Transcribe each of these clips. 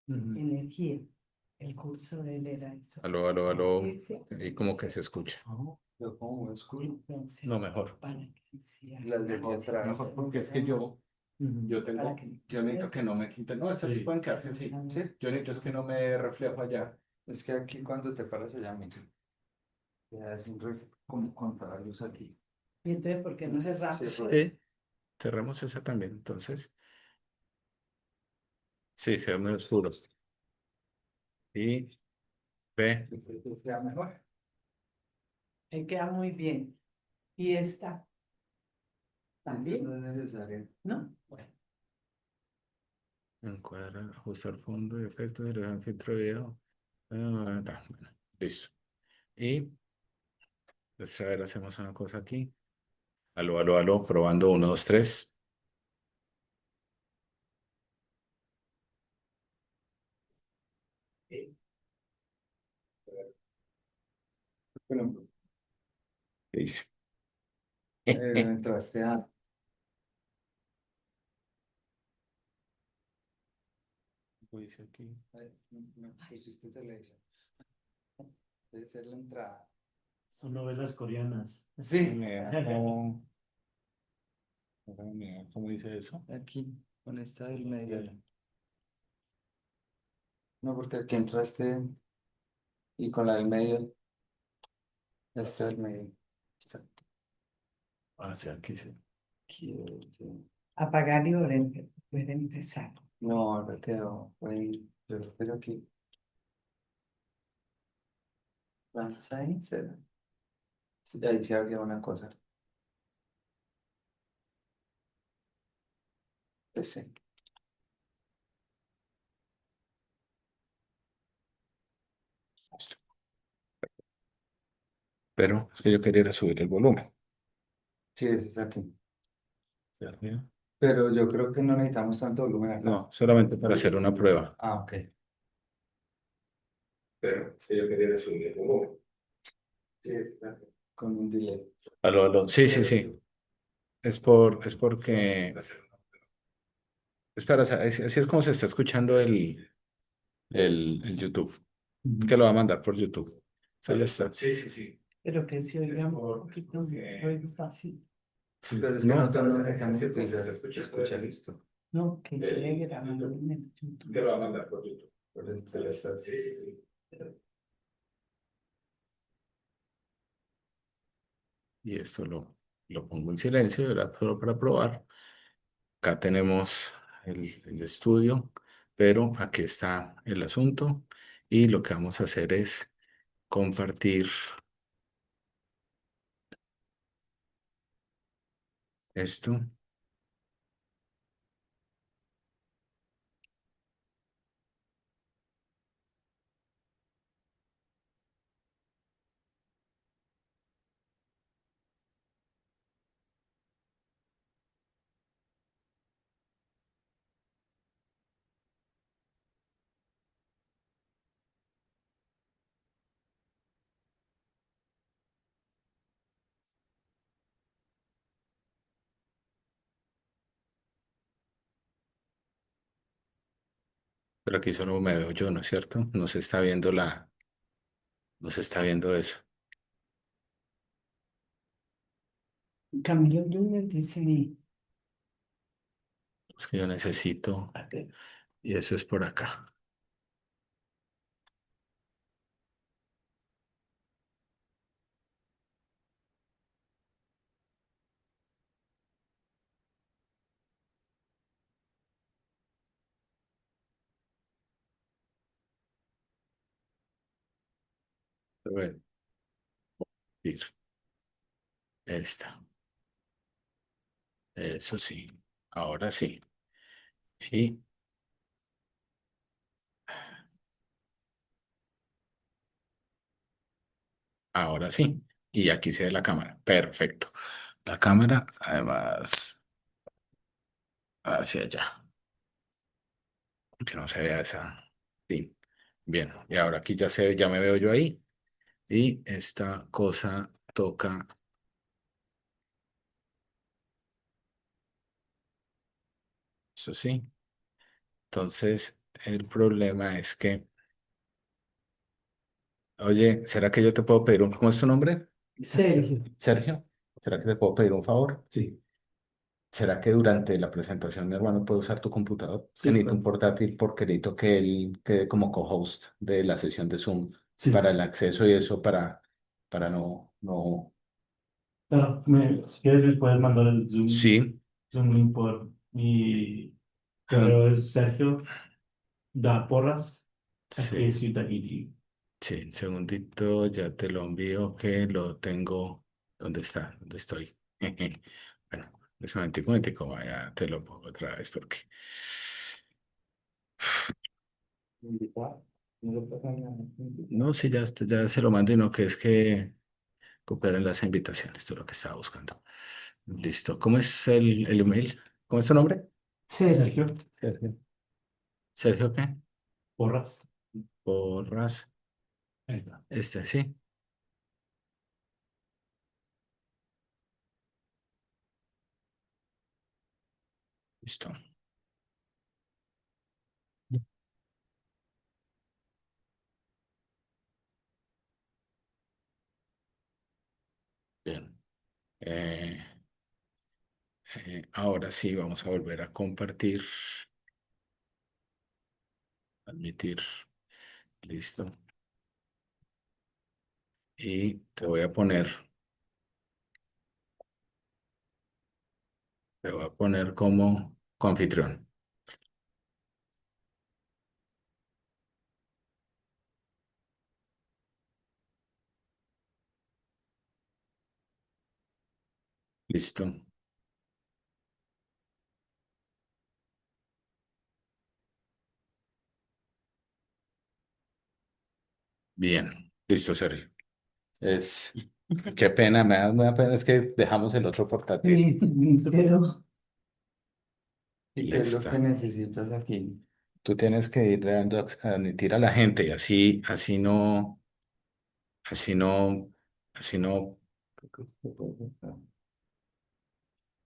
energía. El curso de él era eso. Aló, aló, aló. Ciencia. Y como que se escucha. Yo como escucho. Entonces, No, mejor. para que sea Las dejé atrás. Mejor porque es que yo tengo, yo necesito que no me quiten. No, estas sí pueden quedarse así. Sí, yo necesito es que no me reflejo allá. Es que aquí cuando te paras allá, mira, ya es como contra la luz aquí. Y entonces, ¿por qué no cerramos? Sí, cerramos esa también. Entonces, sí, se ve muy oscuro. Y ve. Queda mejor. Ahí queda muy bien. Y esta también, No es necesario. ¿no? Bueno, Encuadrar, ajustar fondo y efectos, dirección, filtro de video. Bueno, listo. Y pues, a ver, hacemos una cosa aquí. Aló, aló, aló, probando uno, dos, tres. Bueno, ¿Qué dice? entraste a. ¿Qué dice aquí? No, pusiste televisión. Debe ser la entrada. Son novelas coreanas. Sí. ¿Cómo dice eso? Aquí, con esta del medio. No, porque aquí entraste y con la del medio, esta del medio. Esta Ah, sí, aquí sí. aquí, sí. apagar y volver a empezar. No, ahora quedó. Yo espero aquí. Vamos ahí, será. Sí, ahí se abrió una cosa. Ese. Listo. Pero es que yo quería era subir el volumen. Sí, ese es aquí. ¿De arriba? Pero yo creo que no necesitamos tanto volumen acá. No, solamente para hacer una prueba. Ah, ok. Pero es que yo quería era subir el volumen. Sí, está con un delay. Aló, aló. Sí, sí, sí. Es porque. Espera, así es como se está escuchando el YouTube. Es que lo va a mandar por YouTube. Eso ya está. Sí, sí, sí. Pero que se oiga un poquito, oiga así. Sí. Pero es que No, nosotros no es necesitamos así es como se está utilizar. escuchando Escucha listo. No, que quede el grabado YouTube. en el Es que YouTube. lo va a mandar por YouTube. Eso ya está. Sí, sí, sí. Y esto lo pongo en silencio, ¿verdad? Solo para probar. Acá tenemos el estudio, pero aquí está el asunto y lo que vamos a hacer es compartir esto. Pero aquí solo me veo yo, ¿no es cierto? No se está viendo no se está viendo eso. Camilo Younes dice, Es que yo necesito, y eso es por acá. A ver, ir. Esta. Eso sí. Ahora sí. Y ahora sí. Y aquí se ve la cámara. Perfecto. La cámara, además, hacia allá. Que no se vea esa. Sí. Bien. Y ahora aquí ya me veo yo ahí. Y esta cosa toca. Eso sí. Entonces, El problema es que, oye, ¿será que yo te puedo pedir ¿cómo es tu nombre? Sergio. Sergio. ¿Será que te puedo pedir un favor? Sí, ¿Será que durante la presentación mi hermano puede usar tu computador? Que sí, necesito un claro. portátil porque necesito que él quede como co-host de la sesión de Zoom para Sí. el acceso y eso para no. Claro, si quieres me puedes mandar el Sí, Zoom link por mi ah, correo es sí, sergio.porras@psu.edu. sí, un segundito, ya te lo envío que lo tengo. ¿Dónde está? ¿Dónde estoy? Bueno, es un momentico, ya te lo pongo otra vez porque. Invitar. No lo tocan a- No, sí, ya se lo mando y no, que es que copiar las invitaciones, esto es lo que estaba buscando. Listo. ¿Cómo es el email? ¿Cómo es tu nombre? Sergio. Sergio Sergio. ¿Sergio qué? Porras. Porras. Ahí está. Sí. Listo. Bien. Eh, ahora sí, vamos a volver a compartir. Admitir. Listo. Y te voy a poner como coanfitrión. Listo. Bien. Listo, Sergio. Es, qué pena, me da pena, es que dejamos el otro portátil. Sí, pero ¿Y qué es lo que Lista. necesitas aquí? Tú tienes que ir dando a admitir a la gente y así no, así no,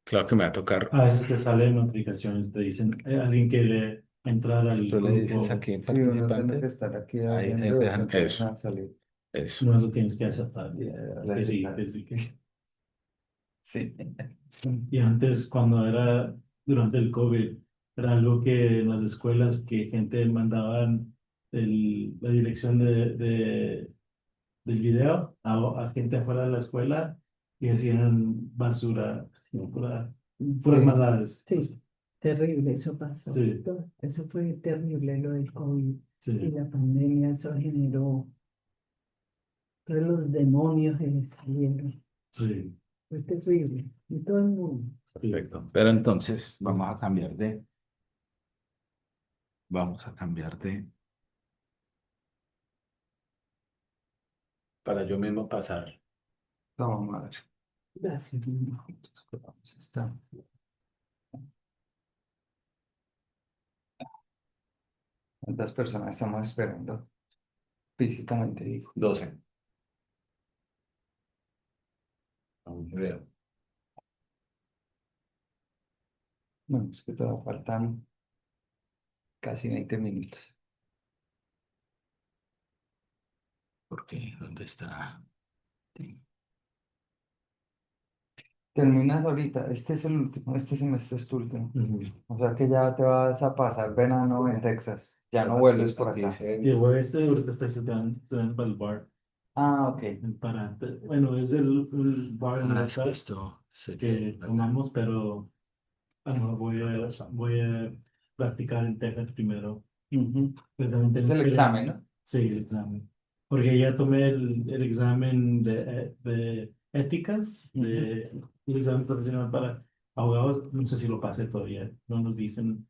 claro que me va a tocar. A veces te salen notificaciones, te dicen alguien quiere entrar al Tú le dices grupo. aquí en Sí, uno tiene que participante, estar aquí ahí abriendo y empiezan empiezan eso, a salir. eso. No lo tienes que aceptar. Y, Que sí, que sí, que sí. sí. Y antes, cuando era durante el COVID, era algo que en las escuelas que gente mandaban la dirección del video a gente afuera de la escuela y hacían basura, puras sí, maldades. sí, terrible, eso pasó. Sí, Eso fue terrible, lo del COVID y sí, la pandemia, eso generó todos los demonios que le salieron. sí, Fue terrible. Y todo el mundo. sí. Perfecto. Pero entonces vamos a cambiar para yo mismo pasar. Toma, madre. Gracias, mi amor. Vamos, está. ¿Cuántas personas estamos esperando? Físicamente, digo. 12. Aún veo. Bueno, es que todavía faltan casi 20 minutos. ¿Por qué? ¿Dónde está? Sí. Terminas ahorita, este es el último, este semestre es tu último. Ujú. O sea que ya te vas a pasar verano en Texas. Ya no vuelves por acá. Y el güey ahorita está estudiando para el bar. Ah, ok. Bueno, es el bar en Ah, es que Northside esto sería que tomamos, pero a lo mejor voy a practicar en Texas primero. Ujú. Pero también Es tengo el que, examen, ¿no? sí, el examen. Porque ya tomé el examen de éticas, Ujú. el examen profesional para abogados. No sé si lo pasé todavía. No nos dicen,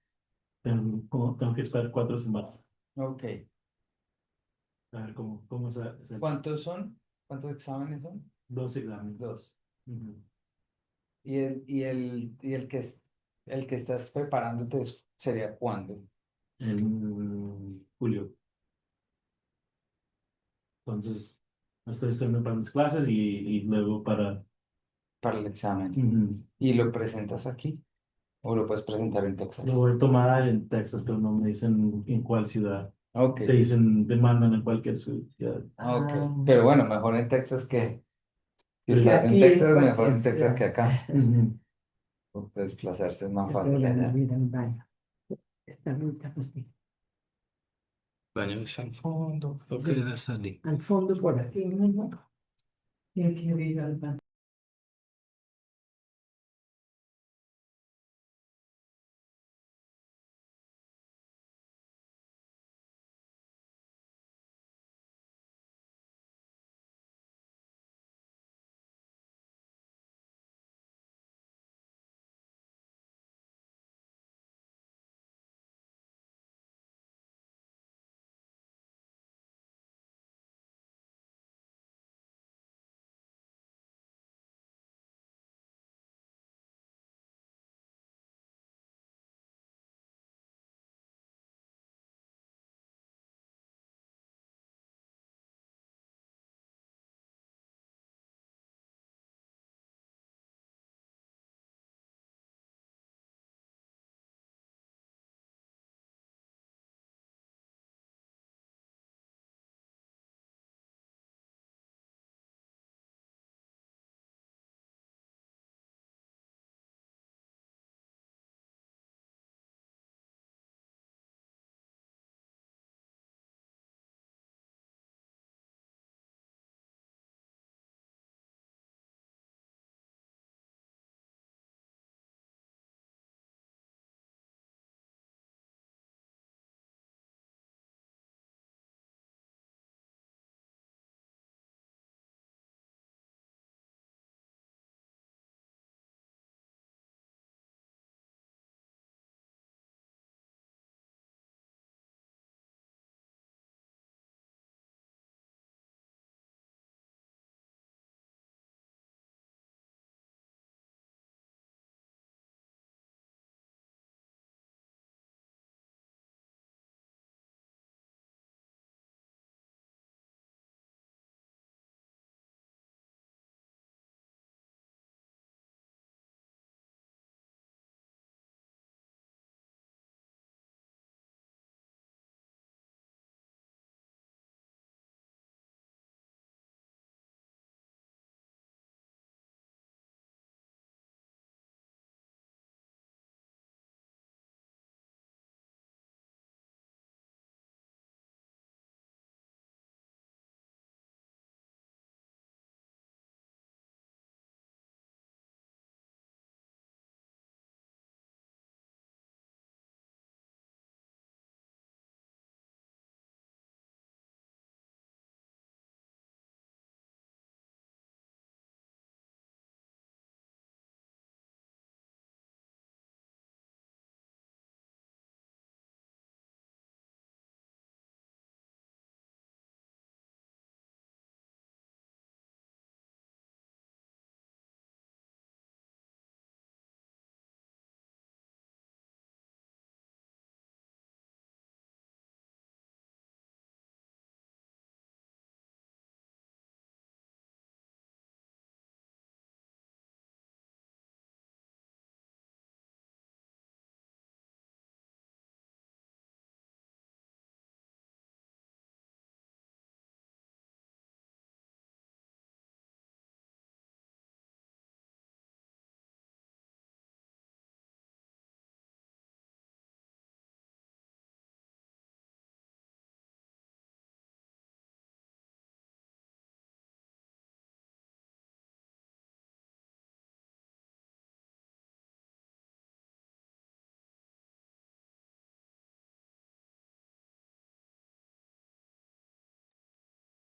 tengo que esperar 4 semanas. Ok. A ver cómo ¿Cuántos son? ¿Cuántos exámenes son? 2 exámenes. Dos. Ujú. El que estás preparándote sería cuándo? En julio. Entonces, estoy estudiando para mis clases y luego para... Para el examen. Ujú. Y lo presentas aquí. O lo puedes presentar en Texas. Lo voy a tomar en Texas, pero no me dicen en cuál ciudad. Ok, Te dicen, demandan en cualquier ciudad. ok. Ah, Pero bueno, mejor en Texas que... Si Sí. que estás en aquí en Texas, mejor cualquier en Texas que ciudad. acá. Ujú. Porque desplazarse es más Qué fácil problema allá. ir al baño. Está ahorita, pues, Baños al fondo, creo que sí, era salir. al fondo por aquí mismo. Tiene que ir al baño.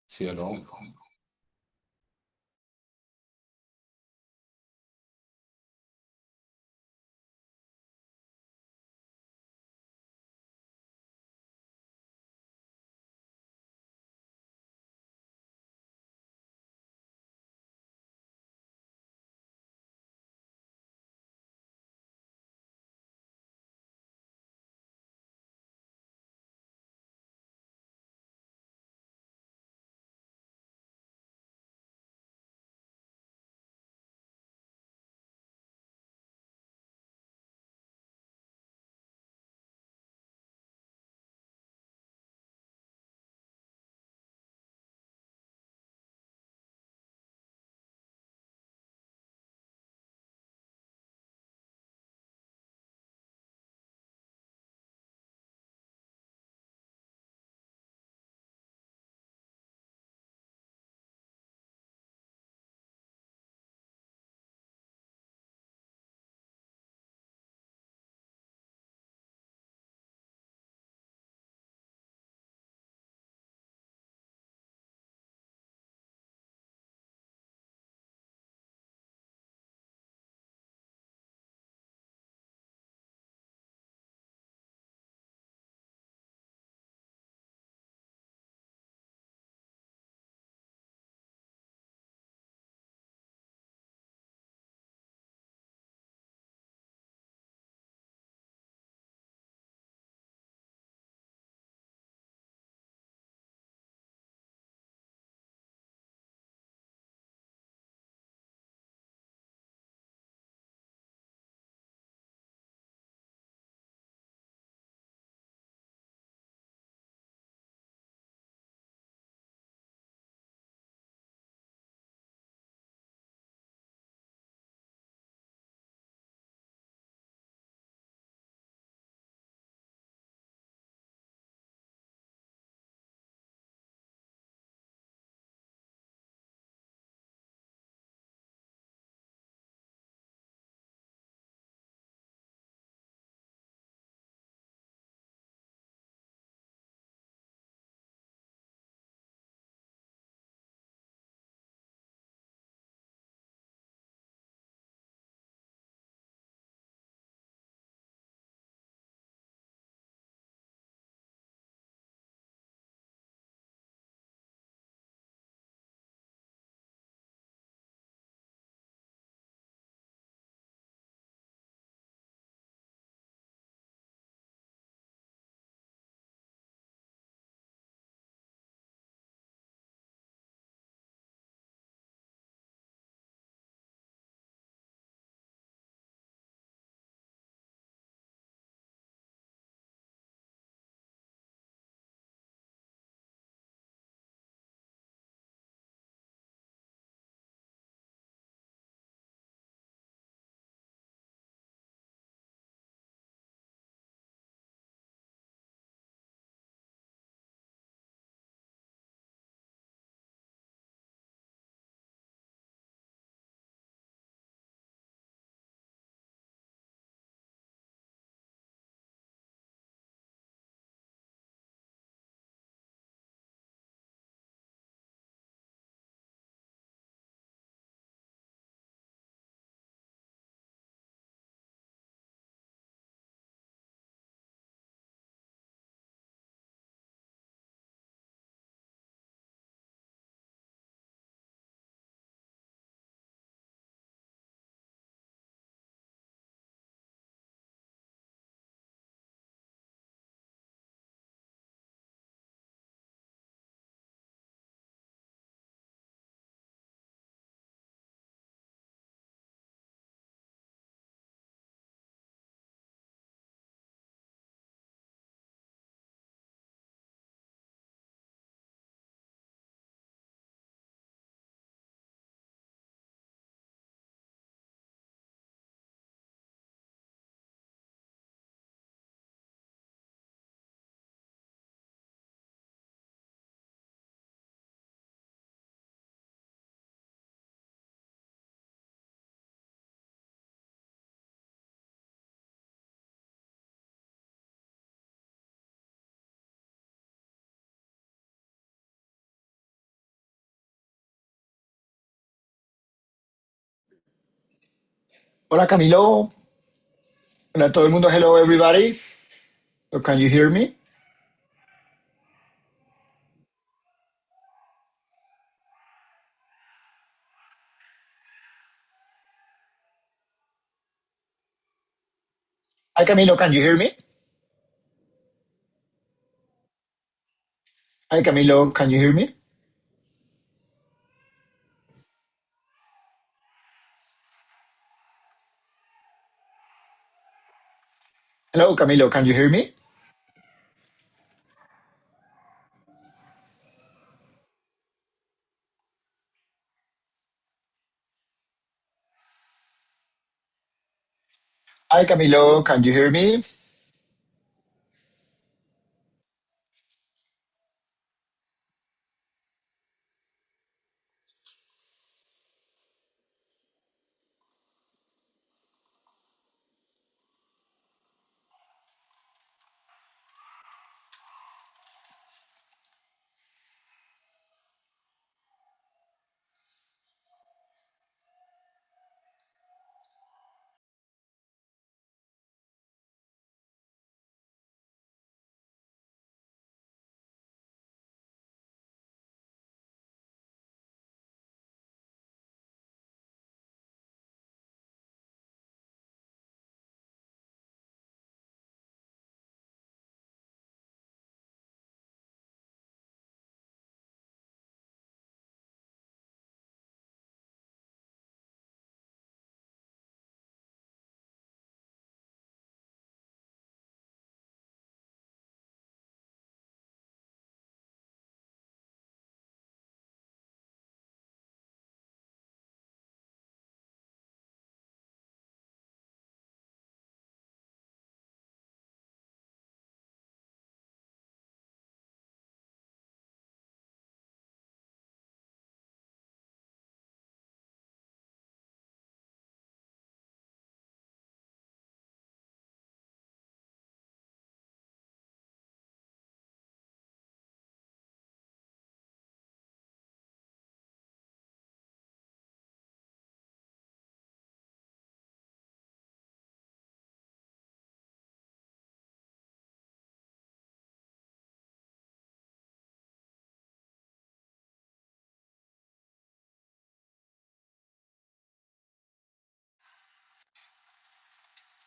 ¿Sí o no? Hola Camilo. Hola a todo el mundo. Hello everybody. So can you hear me? Hi Camilo, can you hear me? Hi Camilo, can you hear me? Hello Camilo, can you hear me? Hi Camilo, can you hear me?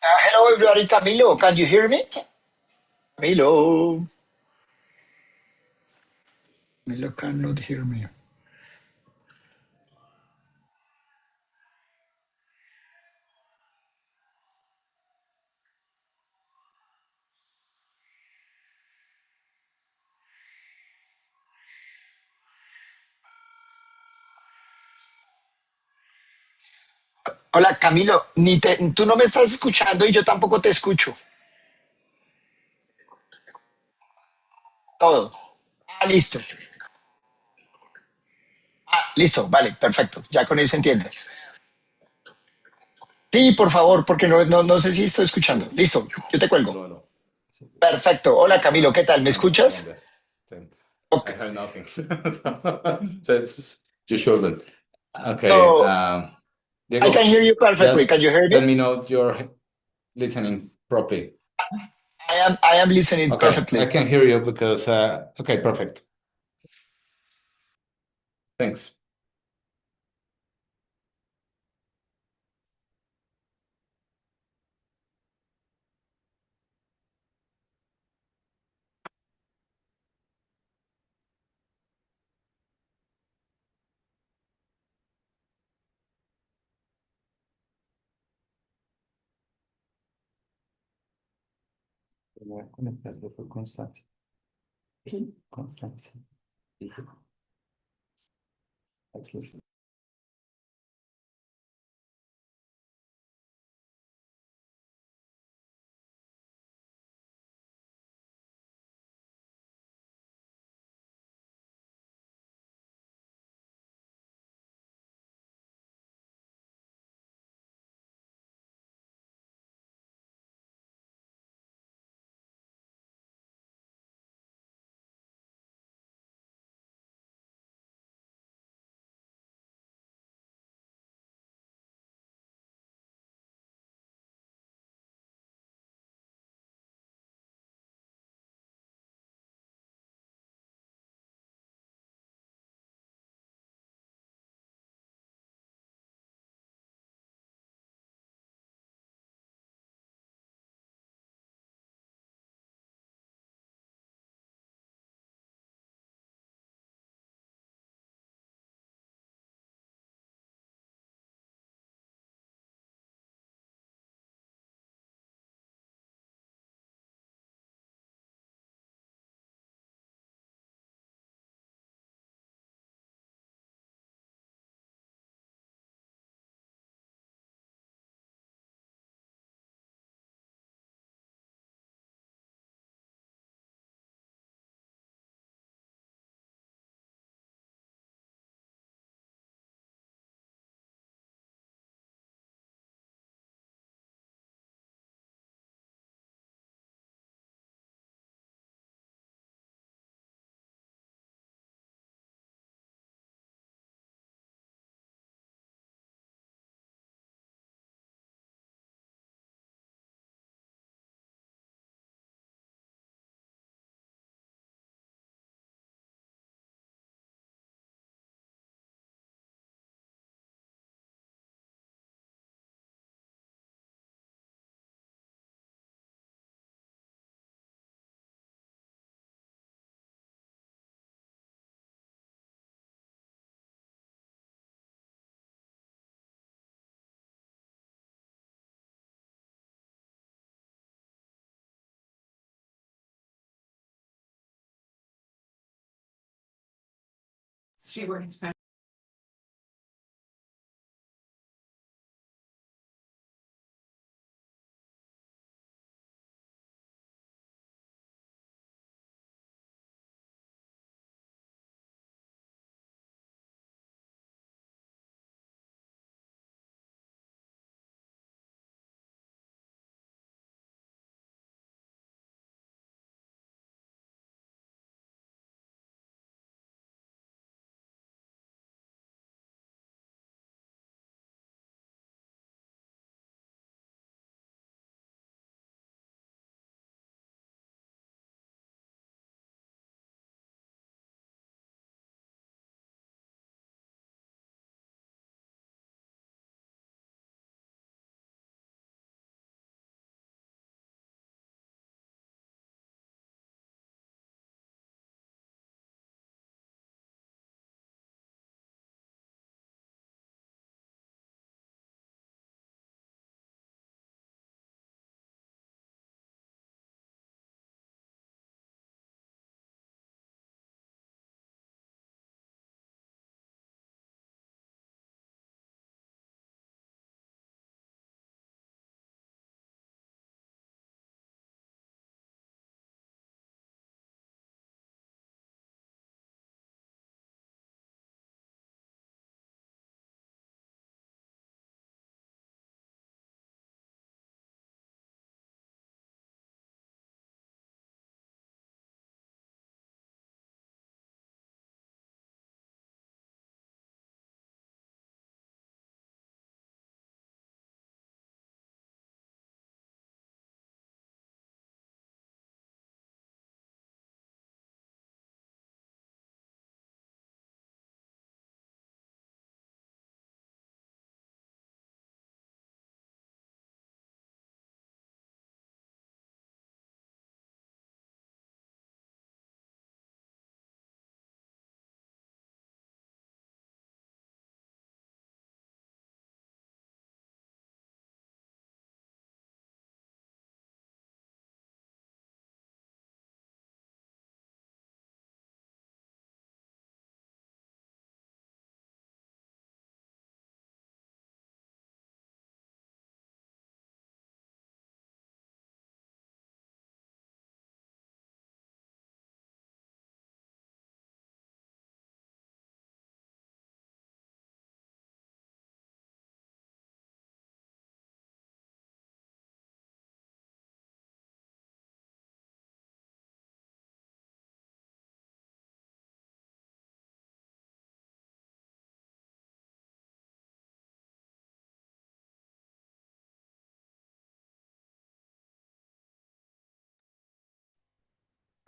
Hello everybody, Camilo, can you hear me? Camilo. Camilo cannot hear me. Hola Camilo, tú no me estás escuchando y yo tampoco te escucho. Todo. Listo. Listo, vale, perfecto. Ya con eso entiende. Sí, por favor, porque no sé si estoy escuchando. Listo, yo te cuelgo. Aló, aló. Perfecto. Hola Camilo, ¿qué tal? ¿Me Colombia, escuchas? Colombia. Same. Ok. I heard nothing. So it's you shouldn't. Okay. So I can Diego, hear you perfectly. just Can you hear let me? me know you're listening properly. I am listening Okay, I perfectly. can hear you because okay, perfect. Thanks. Voy a conectarlo fue constante. Constante. Dije, aquí está. She works.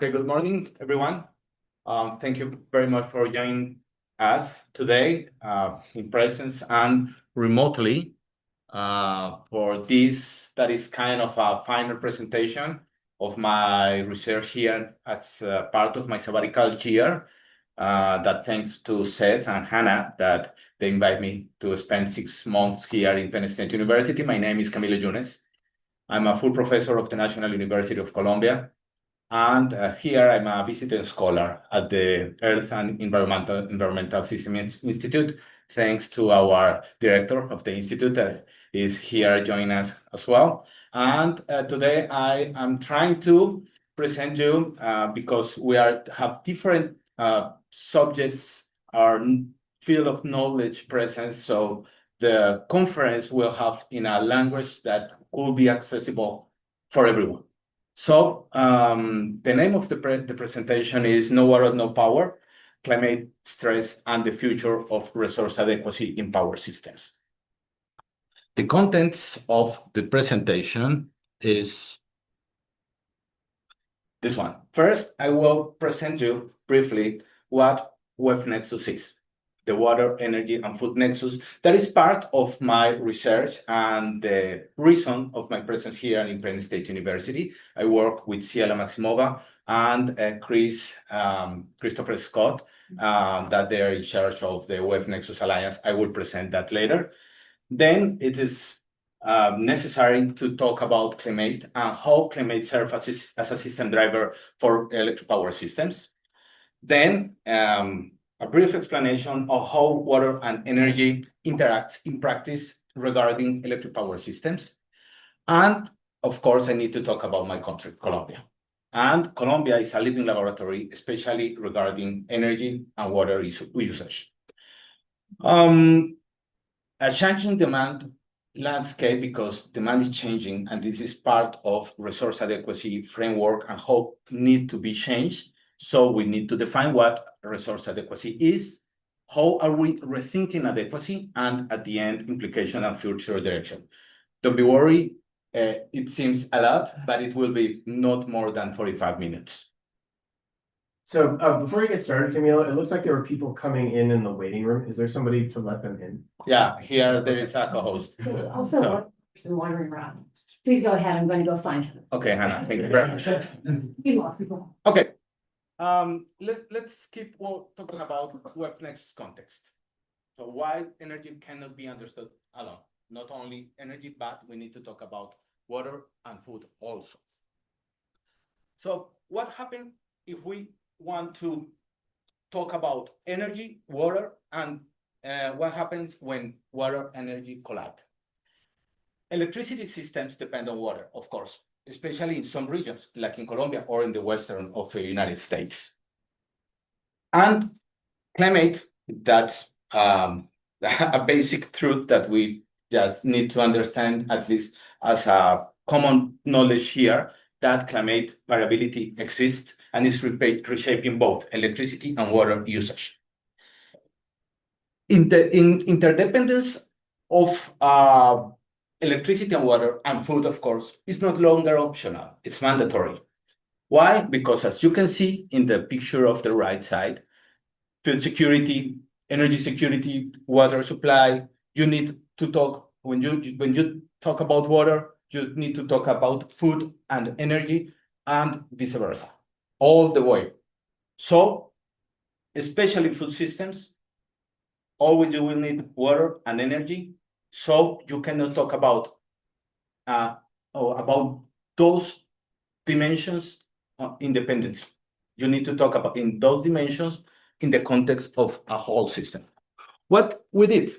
Okay, good morning, everyone. Thank you very much for joining us today in presence and remotely for this that is kind of a final presentation of my research here as part of my sabbatical year. That thanks to Seth and Hannah that they invite me to spend 6 months here in Penn State University. My name is Camilo Younes. I'm a full professor of the National University of Colombia. And here I'm a visiting scholar at the Earth and Environmental Systems Institute, thanks to our director of the institute that is here joining us as well. And today I am trying to present you, because we have different subjects, our field of knowledge present, so the conference will have in a language that will be accessible for everyone. So the name of the presentation is No Water, No Power, Climate Stress and the Future of Resource Adequacy in Power Systems. The contents of the presentation is this one. First, I will present you briefly what Web Nexus is, the water, energy, and food nexus. That is part of my research and the reason of my presence here in Penn State University. I work with Ciela Maximova and Christopher Scott, that they're in charge of the Web Nexus Alliance. I will present that later. Then it is necessary to talk about climate and how climate serves as a system driver for electric power systems. Then, a brief explanation of how water and energy interacts in practice regarding electric power systems. And of course, I need to talk about my country, Colombia. And Colombia is a living laboratory, especially regarding energy and water usage. A changing demand landscape, because demand is changing, and this is part of resource adequacy framework and how need to be changed. So we need to define what resource adequacy is, how are we rethinking adequacy, and at the end, implication and future direction. Don't be worried, it seems a lot, but it will be not more than 45 minutes. So before you get started, Camilo, it looks like there were people coming in the waiting room. Is there somebody to let them in? Yeah, here there is a co-host. Also, one person wandering around. Please go ahead, I'm going to go find her. Okay, Hannah, thank you very much. You lost people. Okay, let's keep talking about WebNext context. So why energy cannot be understood alone? Not only energy, but we need to talk about water and food also. So what happens if we want to talk about energy, water, and what happens when water and energy collide? Electricity systems depend on water, of course, especially in some regions, like in Colombia or in the western of the United States. And climate, that's a basic truth that we just need to understand, at least as a common knowledge here, that climate variability exists and is reshaping both electricity and water usage. Interdependence of electricity and water and food, of course, is no longer optional, it's mandatory. Why? Because as you can see in the picture of the right side, food security, energy security, water supply, you need to talk, when you talk about water, you need to talk about food and energy and vice versa, all the way. So, especially food systems, always you will need water and energy, so you cannot talk about those dimensions independently. You need to talk about in those dimensions in the context of a whole system. What we did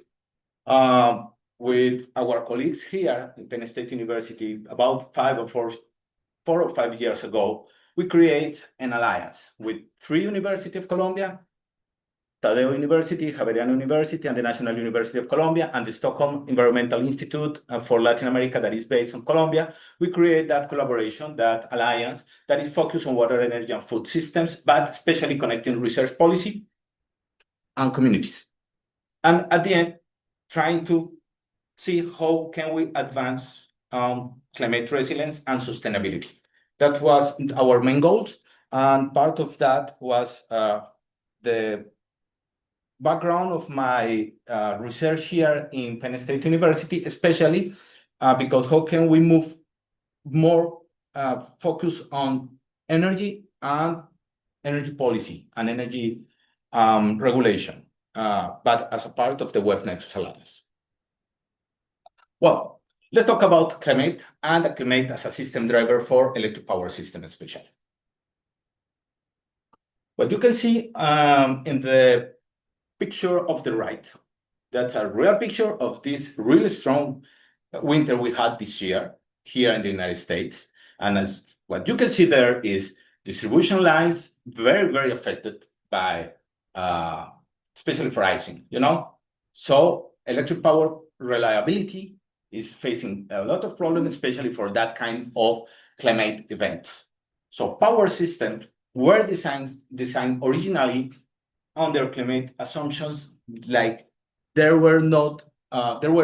with our colleagues here at Penn State University about 4 or 5 years ago, we create an alliance with 3 University of Colombia, Tadeo University, Javeriana University, and the National University of Colombia, and the Stockholm Environmental Institute for Latin America that is based on Colombia. We create that collaboration, that alliance, that is focused on water, energy, and food systems, but especially connecting research policy and communities. And at the end, trying to see how can we advance climate resilience and sustainability. That was our main goals, and part of that was the background of my research here in Penn State University, especially because how can we move more focus on energy and energy policy and energy regulation, but as a part of the WebNext Alliance. Well, let's talk about climate and climate as a system driver for electric power system especially. What you can see in the picture of the right, that's a real picture of this really strong winter we had this year here in the United States. And as what you can see there is distribution lines very, very affected by, especially for icing, you know? So electric power reliability is facing a lot of problems, especially for that kind of climate events. So power systems were designed originally on their climate assumptions, like they were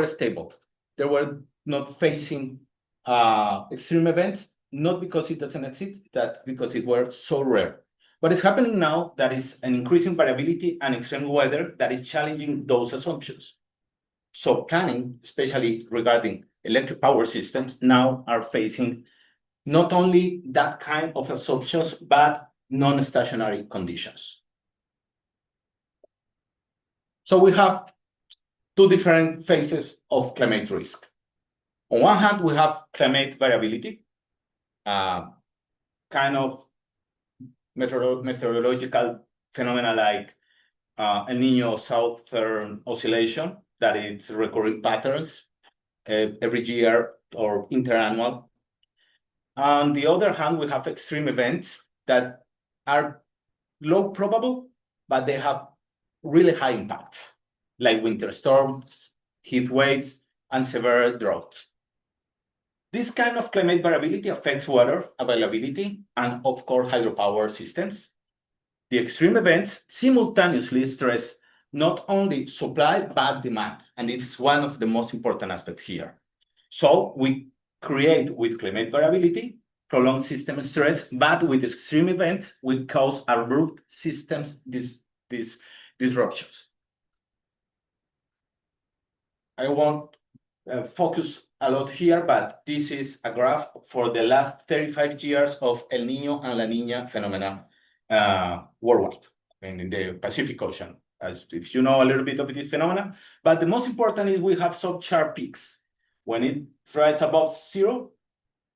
stable. They were not facing extreme events, not because it doesn't exist, that because it were so rare. What is happening now, that is an increasing variability and extreme weather that is challenging those assumptions. So planning, especially regarding electric power systems, now are facing not only that kind of assumptions, but non-stationary conditions. So we have 2 different phases of climate risk. On one hand, we have climate variability, kind of meteorological phenomena like El Niño Southern Oscillation, that it's recurring patterns every year or interannual. On the other hand, we have extreme events that are low probable, but they have really high impact, like winter storms, heat waves, and severe droughts. This kind of climate variability affects water availability and, of course, hydropower systems. The extreme events simultaneously stress not only supply, but demand, and it's one of the most important aspects here. So we create with climate variability, prolonged system stress, but with extreme events, we cause abrupt systems disruptions. I won't focus a lot here, but this is a graph for the last 35 years of El Niño and La Niña phenomena worldwide and in the Pacific Ocean, as if you know a little bit of this phenomena. But the most important is we have some sharp peaks. When it rises above zero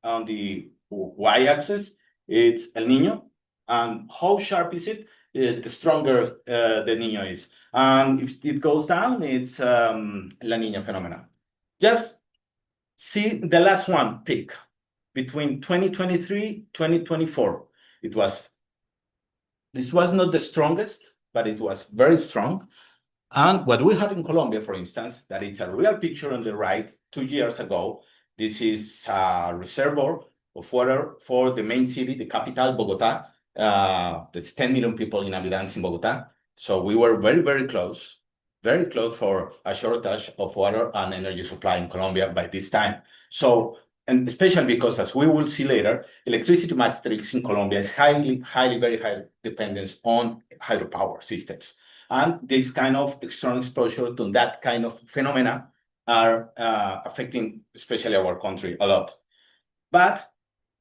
on the y-axis, it's El Niño. And how sharp is it? The stronger the Niño is. And if it goes down, it's La Niña phenomena. Just see the last one peak between 2023, 2024. This was not the strongest, but it was very strong. And what we have in Colombia, for instance, that it's a real picture on the right 2 years ago. This is a reservoir of water for the main city, the capital, Bogota. There's 10 million people in inhabitants in Bogota. So we were very, very close for a shortage of water and energy supply in Colombia by this time. So, and especially because, as we will see later, electricity matrix in Colombia is very high dependence on hydropower systems. And this kind of strong exposure to that kind of phenomena are affecting especially our country a lot. But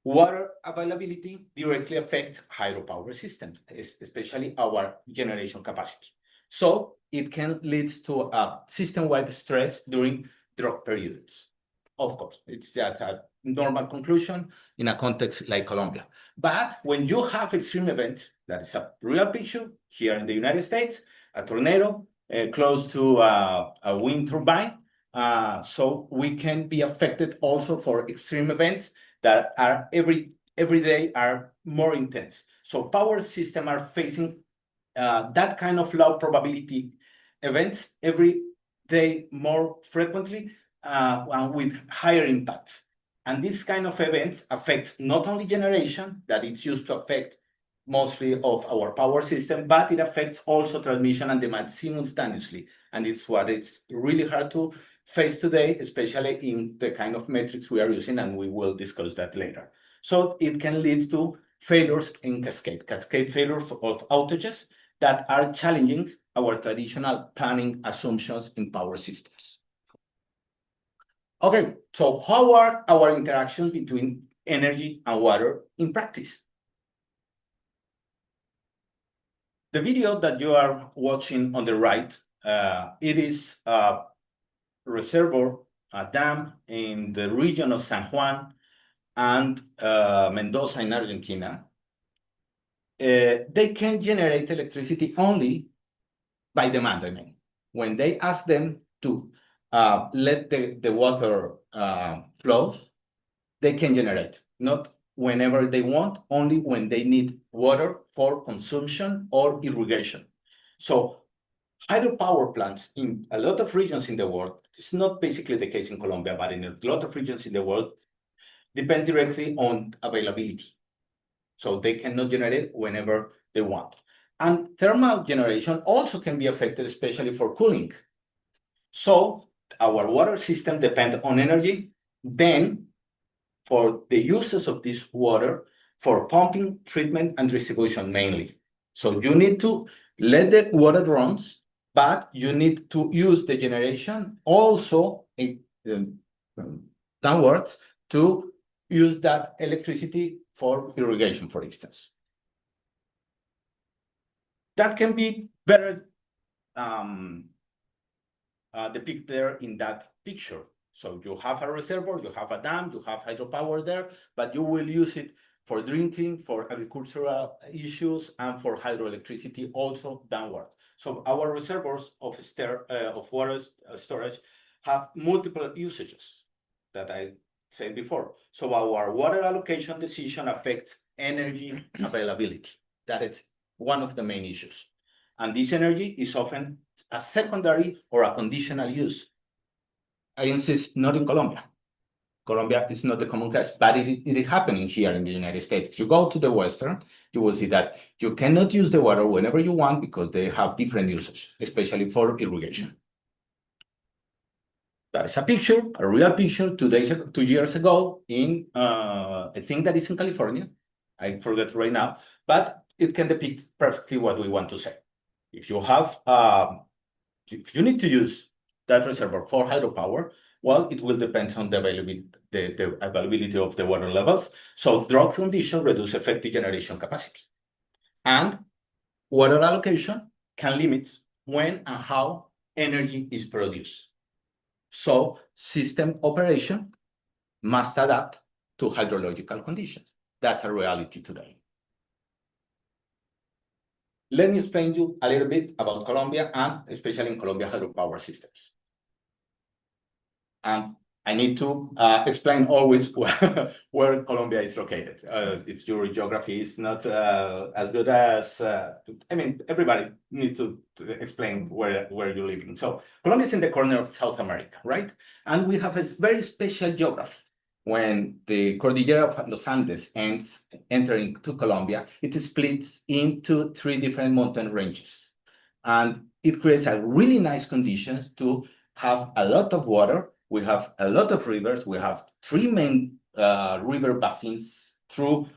water availability directly affects hydropower systems, especially our generation capacity. So it can lead to a system-wide stress during drought periods. Of course, that's a normal conclusion in a context like Colombia. But when you have extreme events, that is a real picture here in the United States, a tornado close to a wind turbine. So we can be affected also for extreme events that are every day are more intense. So power systems are facing that kind of low probability events every day more frequently and with higher impacts. And this kind of events affect not only generation, that it's used to affect mostly of our power system, but it affects also transmission and demand simultaneously. And it's what it's really hard to face today, especially in the kind of metrics we are using, and we will discuss that later. So it can lead to failures in cascade failures of outages that are challenging our traditional planning assumptions in power systems. Okay, so how are our interactions between energy and water in practice? The video that you are watching on the right, it is a reservoir, a dam in the region of San Juan and Mendoza in Argentina. They can generate electricity only by demand, I mean. When they ask them to let the water flow, they can generate, not whenever they want, only when they need water for consumption or irrigation. So hydropower plants in a lot of regions in the world, it's not basically the case in Colombia, but in a lot of regions in the world, depends directly on availability. So they cannot generate whenever they want. And thermal generation also can be affected, especially for cooling. So our water system depends on energy. Then for the uses of this water, for pumping, treatment, and distribution mainly. So you need to let the water runs, but you need to use the generation also downwards to use that electricity for irrigation, for instance. That can be better depicted there in that picture. So you have a reservoir, you have a dam, you have hydropower there, but you will use it for drinking, for agricultural issues, and for hydroelectricity also downwards. So our reservoirs of water storage have multiple usages that I said before. So our water allocation decision affects energy availability. That is one of the main issues. And this energy is often a secondary or a conditional use. I insist, not in Colombia. Colombia is not the common case, but it is happening here in the United States. If you go to the Western, you will see that you cannot use the water whenever you want because they have different uses, especially for irrigation. That is a picture, a real picture, 2 years ago in, I think that is in California. I forget right now, but it can depict perfectly what we want to say. If you have, if you need to use that reservoir for hydropower, well, it will depend on the availability of the water levels. So drought conditions reduce effective generation capacity. And water allocation can limit when and how energy is produced. So system operation must adapt to hydrological conditions. That's a reality today. Let me explain you a little bit about Colombia and especially in Colombia hydropower systems. And I need to explain always where Colombia is located. If your geography is not as good as, I mean, everybody needs to explain where you're living. So Colombia is in the corner of South America, right? And we have a very special geography. When the Cordillera of Los Andes entering to Colombia, it splits into 3 different mountain ranges. And it creates a really nice conditions to have a lot of water. We have a lot of rivers. We have 3 main river basins through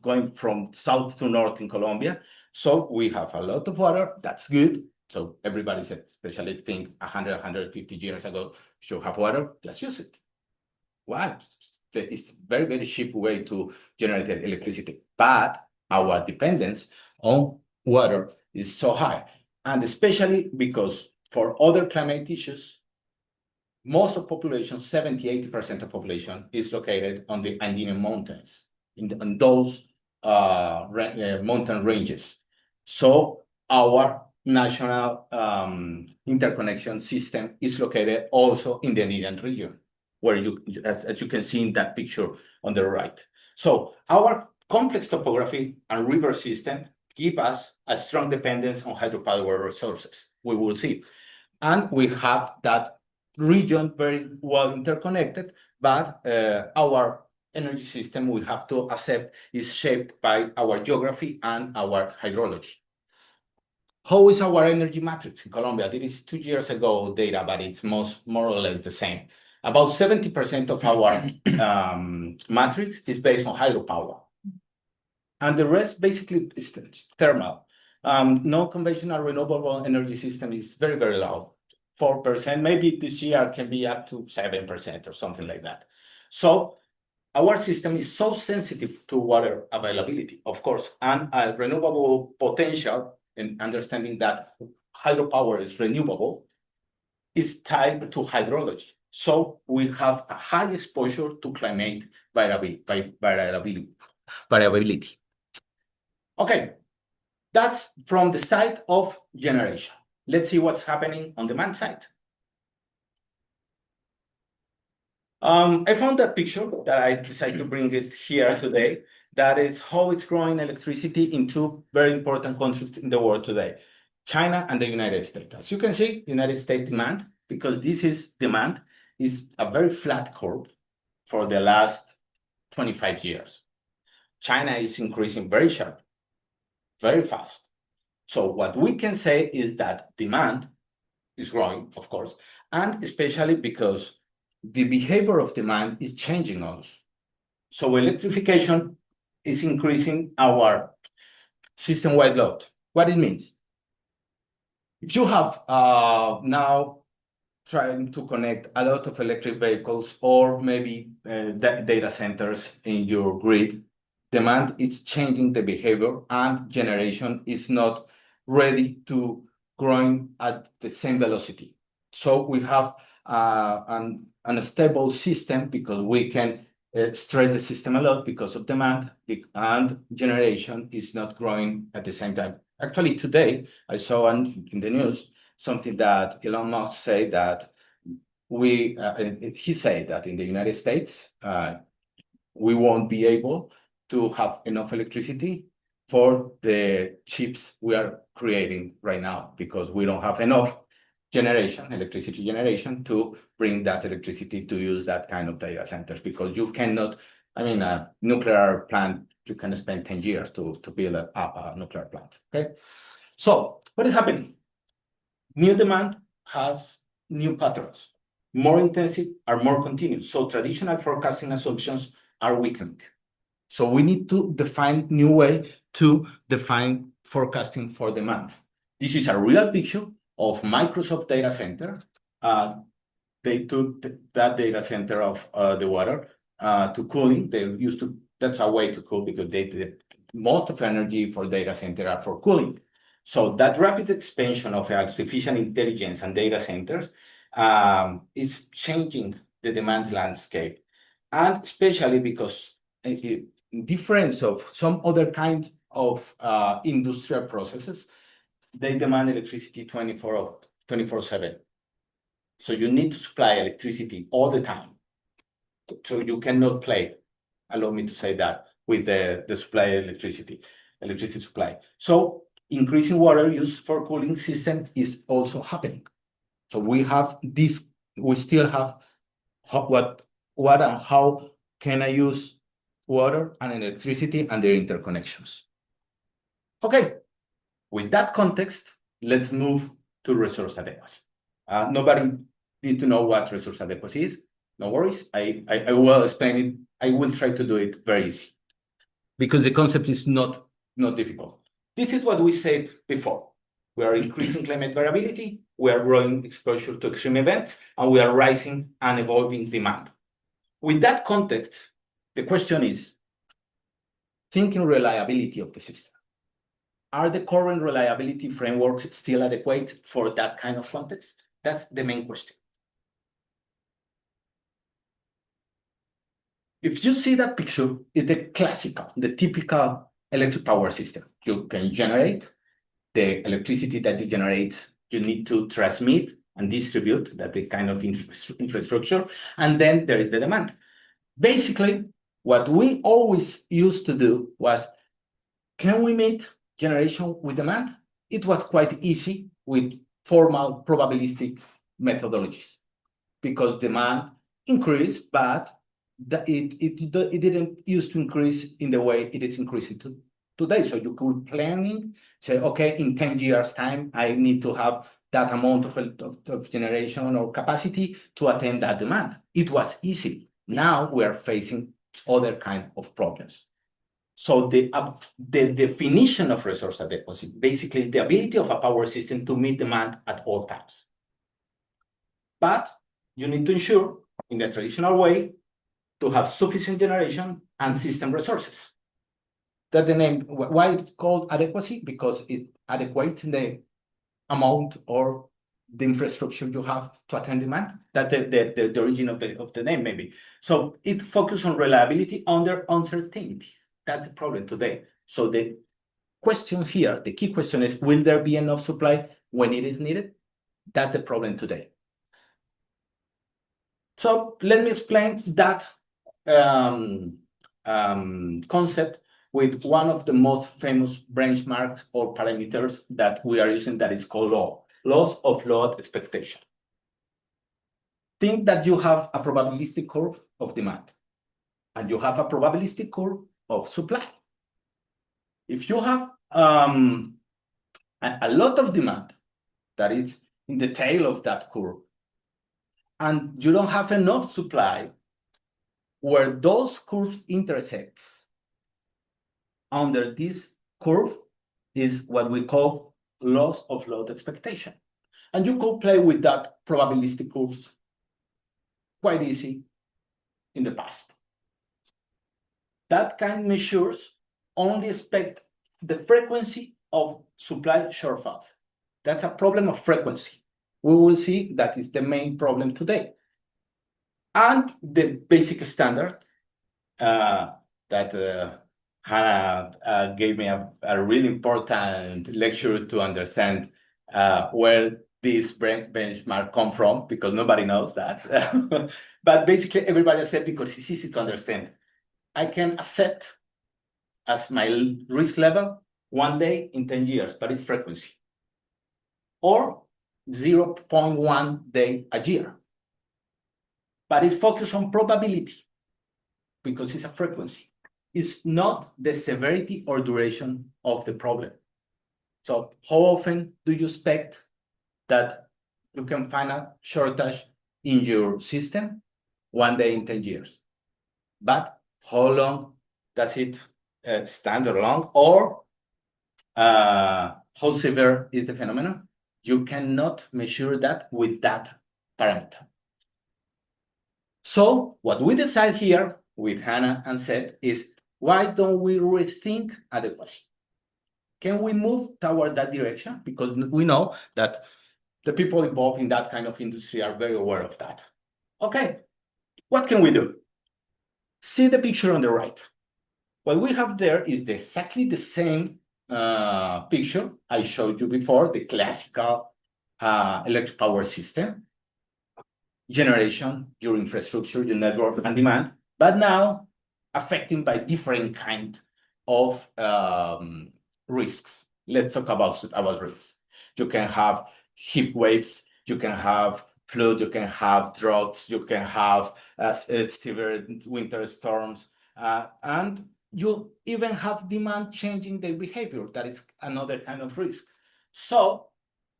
going from south to north in Colombia. So we have a lot of water. That's good. So everybody said, especially think 100, 150 years ago, if you have water, just use it. Why? It's very, very cheap way to generate electricity. But our dependence on water is so high. And especially because for other climate issues, most of population, 70–80% of population is located on the Andean mountains, in those mountain ranges. So our national interconnection system is located also in the Andean region, where as you can see in that picture on the right. So our complex topography and river system give us a strong dependence on hydropower resources, we will see. And we have that region very well interconnected, but our energy system, we have to accept, is shaped by our geography and our hydrology. How is our energy matrix in Colombia? This is 2 years ago data, but it's more or less the same. About 70% of our matrix is based on hydropower. And the rest basically is thermal. Non-conventional renewable energy system is very, very low. 4%, maybe this year can be up to 7% or something like that. So our system is so sensitive to water availability, of course, and renewable potential, and understanding that hydropower is renewable, is tied to hydrology. So we have a high exposure to climate variability. Okay, that's from the side of generation. Let's see what's happening on demand side. I found that picture that I decided to bring it here today. That is how it's growing electricity in 2 very important countries in the world today, China and the United States. As you can see, United States demand, because this is demand, is a very flat curve for the last 25 years. China is increasing very sharp, very fast. So what we can say is that demand is growing, of course, and especially because the behavior of demand is changing also. So electrification is increasing our system-wide load. What it means? If you have now trying to connect a lot of electric vehicles or maybe data centers in your grid, demand is changing the behavior and generation is not ready to growing at the same velocity. So we have an unstable system because we can stress the system a lot because of demand, and generation is not growing at the same time. Actually, today I saw in the news something that Elon Musk said that he said that in the United States we won't be able to have enough electricity for the chips we are creating right now because we don't have enough electricity generation to bring that electricity to use that kind of data centers, because you cannot, I mean, a nuclear plant, you can spend 10 years to build a nuclear plant, okay? So what is happening? New demand has new patterns, more intensive or more continuous. So traditional forecasting assumptions are weakening. So we need to define new way to define forecasting for demand. This is a real picture of Microsoft data center. They took that data center of the water to cooling. They used to, that's a way to cool because most of energy for data center are for cooling. So that rapid expansion of artificial intelligence and data centers is changing the demand landscape. And especially because in difference of some other kinds of industrial processes, they demand electricity 24/7. So you need to supply electricity all the time. So you cannot play, allow me to say that, with the supply electricity supply. So increasing water use for cooling system is also happening. So we have this, we still have what and how can I use water and electricity and their interconnections. Okay, with that context, let's move to resource adequacy. Nobody needs to know what resource adequacy is. No worries, I will explain it. I will try to do it very easy because the concept is not difficult. This is what we said before. We are increasing climate variability, we are growing exposure to extreme events, and we are rising and evolving demand. With that context, the question is, thinking reliability of the system. Are the current reliability frameworks still adequate for that kind of context? That's the main question. If you see that picture, it's the classical, the typical electric power system. You can generate the electricity that you generate, you need to transmit and distribute that the kind of infrastructure, and then there is the demand. Basically, what we always used to do was, can we meet generation with demand? It was quite easy with formal probabilistic methodologies because demand increased, but it didn't used to increase in the way it is increasing today. So you could planning, say, okay, in 10 years time, I need to have that amount of generation or capacity to attend that demand. It was easy. Now we are facing other kind of problems. So the definition of resource adequacy basically is the ability of a power system to meet demand at all times. But you need to ensure, in the traditional way, to have sufficient generation and system resources. That's the name, why it's called adequacy, because it's adequate in the amount or the infrastructure you have to attend demand. That's the origin of the name, maybe. So it focuses on reliability under uncertainty. That's the problem today. So the question here, the key question is, will there be enough supply when it is needed? That's the problem today. So let me explain that concept with one of the most famous benchmarks or parameters that we are using, that is called loss of load expectation. Think that you have a probabilistic curve of demand and you have a probabilistic curve of supply. If you have a lot of demand that is in the tail of that curve, and you don't have enough supply where those curves intersect, under this curve is what we call loss of load expectation. And you could play with that probabilistic curves quite easy in the past. That kind measures only expect the frequency of supply shortfalls. That's a problem of frequency. We will see that is the main problem today. And the basic standard that Hannah gave me a really important lecture to understand where this benchmark come from, because nobody knows that. But basically everybody accept because it's easy to understand. I can accept as my risk level 1 day in 10 years, but it's frequency. Or 0.1 day a year. But it's focused on probability because it's a frequency. It's not the severity or duration of the problem. So how often do you expect that you can find a shortage in your system? 1 day in 10 years. But how long does it stand along? Or how severe is the phenomenon? You cannot measure that with that parameter. So what we decide here with Hannah and Seth is, why don't we rethink adequacy? Can we move toward that direction? Because we know that the people involved in that kind of industry are very aware of that. Okay, what can we do? See the picture on the right. What we have there is exactly the same picture I showed you before, the classical electric power system. Generation, your infrastructure, your network and demand, but now affected by different kind of risks. Let's talk about risks. You can have heat waves, you can have flood, you can have droughts, you can have severe winter storms, and you even have demand changing their behavior. That is another kind of risk. So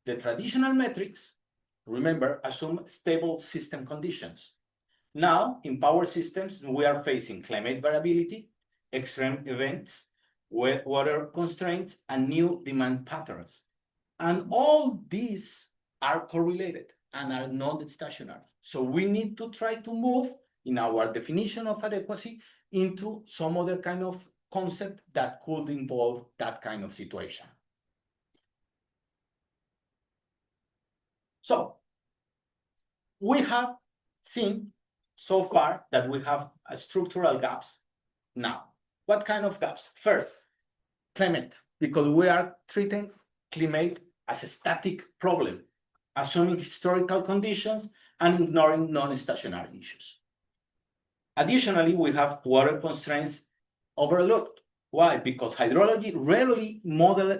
the traditional metrics, remember, assume stable system conditions. Now, in power systems, we are facing climate variability, extreme events, water constraints, and new demand patterns. And all these are correlated and are not stationary. So we need to try to move in our definition of adequacy into some other kind of concept that could involve that kind of situation. So we have seen so far that we have structural gaps. Now, what kind of gaps? First, climate, because we are treating climate as a static problem, assuming historical conditions and ignoring non-stationary issues. Additionally, we have water constraints overlooked. Why? Because hydrology rarely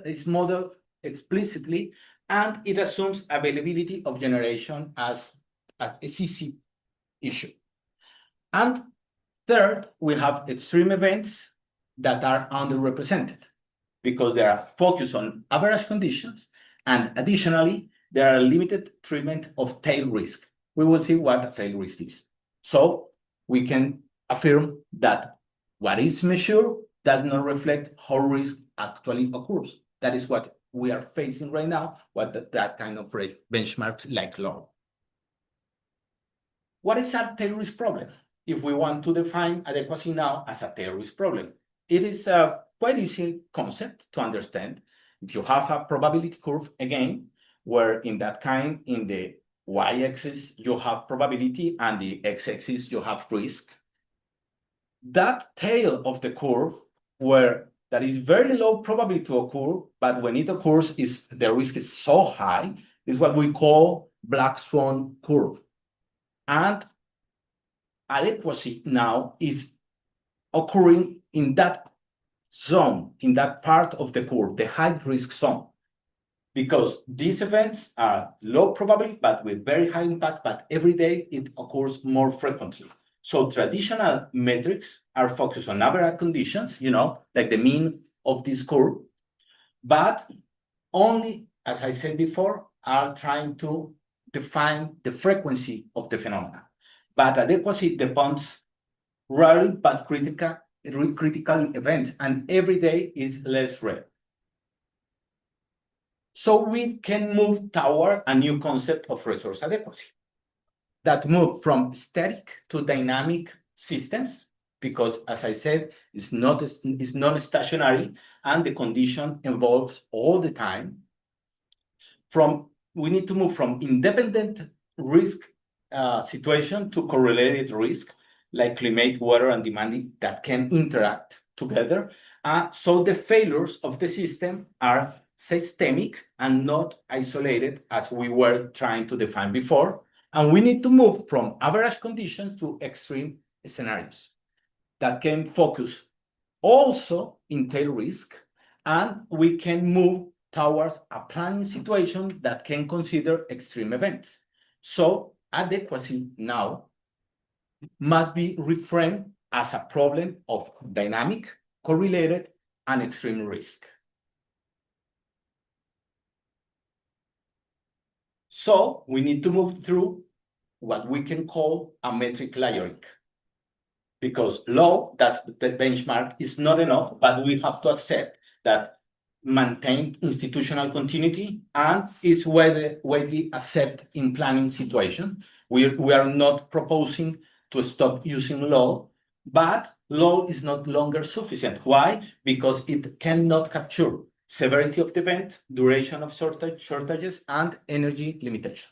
is modeled explicitly, and it assumes availability of generation as a CC issue. And third, we have extreme events that are underrepresented because they are focused on average conditions, and additionally, there are limited treatment of tail risk. We will see what a tail risk is. So we can affirm that what is measured does not reflect how risk actually occurs. That is what we are facing right now, what that kind of benchmarks like law. What is a tail risk problem? If we want to define adequacy now as a tail risk problem, it is a quite easy concept to understand. If you have a probability curve, again, where in that kind, in the y-axis, you have probability, and the x-axis, you have risk. That tail of the curve, where that is very low probability to occur, but when it occurs, the risk is so high, is what we call black swan curve. And adequacy now is occurring in that zone, in that part of the curve, the high risk zone, because these events are low probability, but with very high impact, but every day it occurs more frequently. So traditional metrics are focused on average conditions, like the mean of this curve, but only, as I said before, are trying to define the frequency of the phenomena. But adequacy depends rarely but critical events, and every day is less rare. So we can move toward a new concept of resource adequacy that move from static to dynamic systems, because, as I said, it's non-stationary and the condition evolves all the time. We need to move from independent risk situation to correlated risk, like climate, water, and demand that can interact together. So the failures of the system are systemic and not isolated as we were trying to define before. And we need to move from average conditions to extreme scenarios that can focus also in tail risk, and we can move towards a planning situation that can consider extreme events. So adequacy now must be reframed as a problem of dynamic, correlated, and extreme risk. So we need to move through what we can call a metric layering. Because law, that's the benchmark, is not enough, but we have to accept that maintain institutional continuity and is widely accepted in planning situation. We are not proposing to stop using law, but law is not longer sufficient. Why? Because it cannot capture severity of the event, duration of shortages, and energy limitation.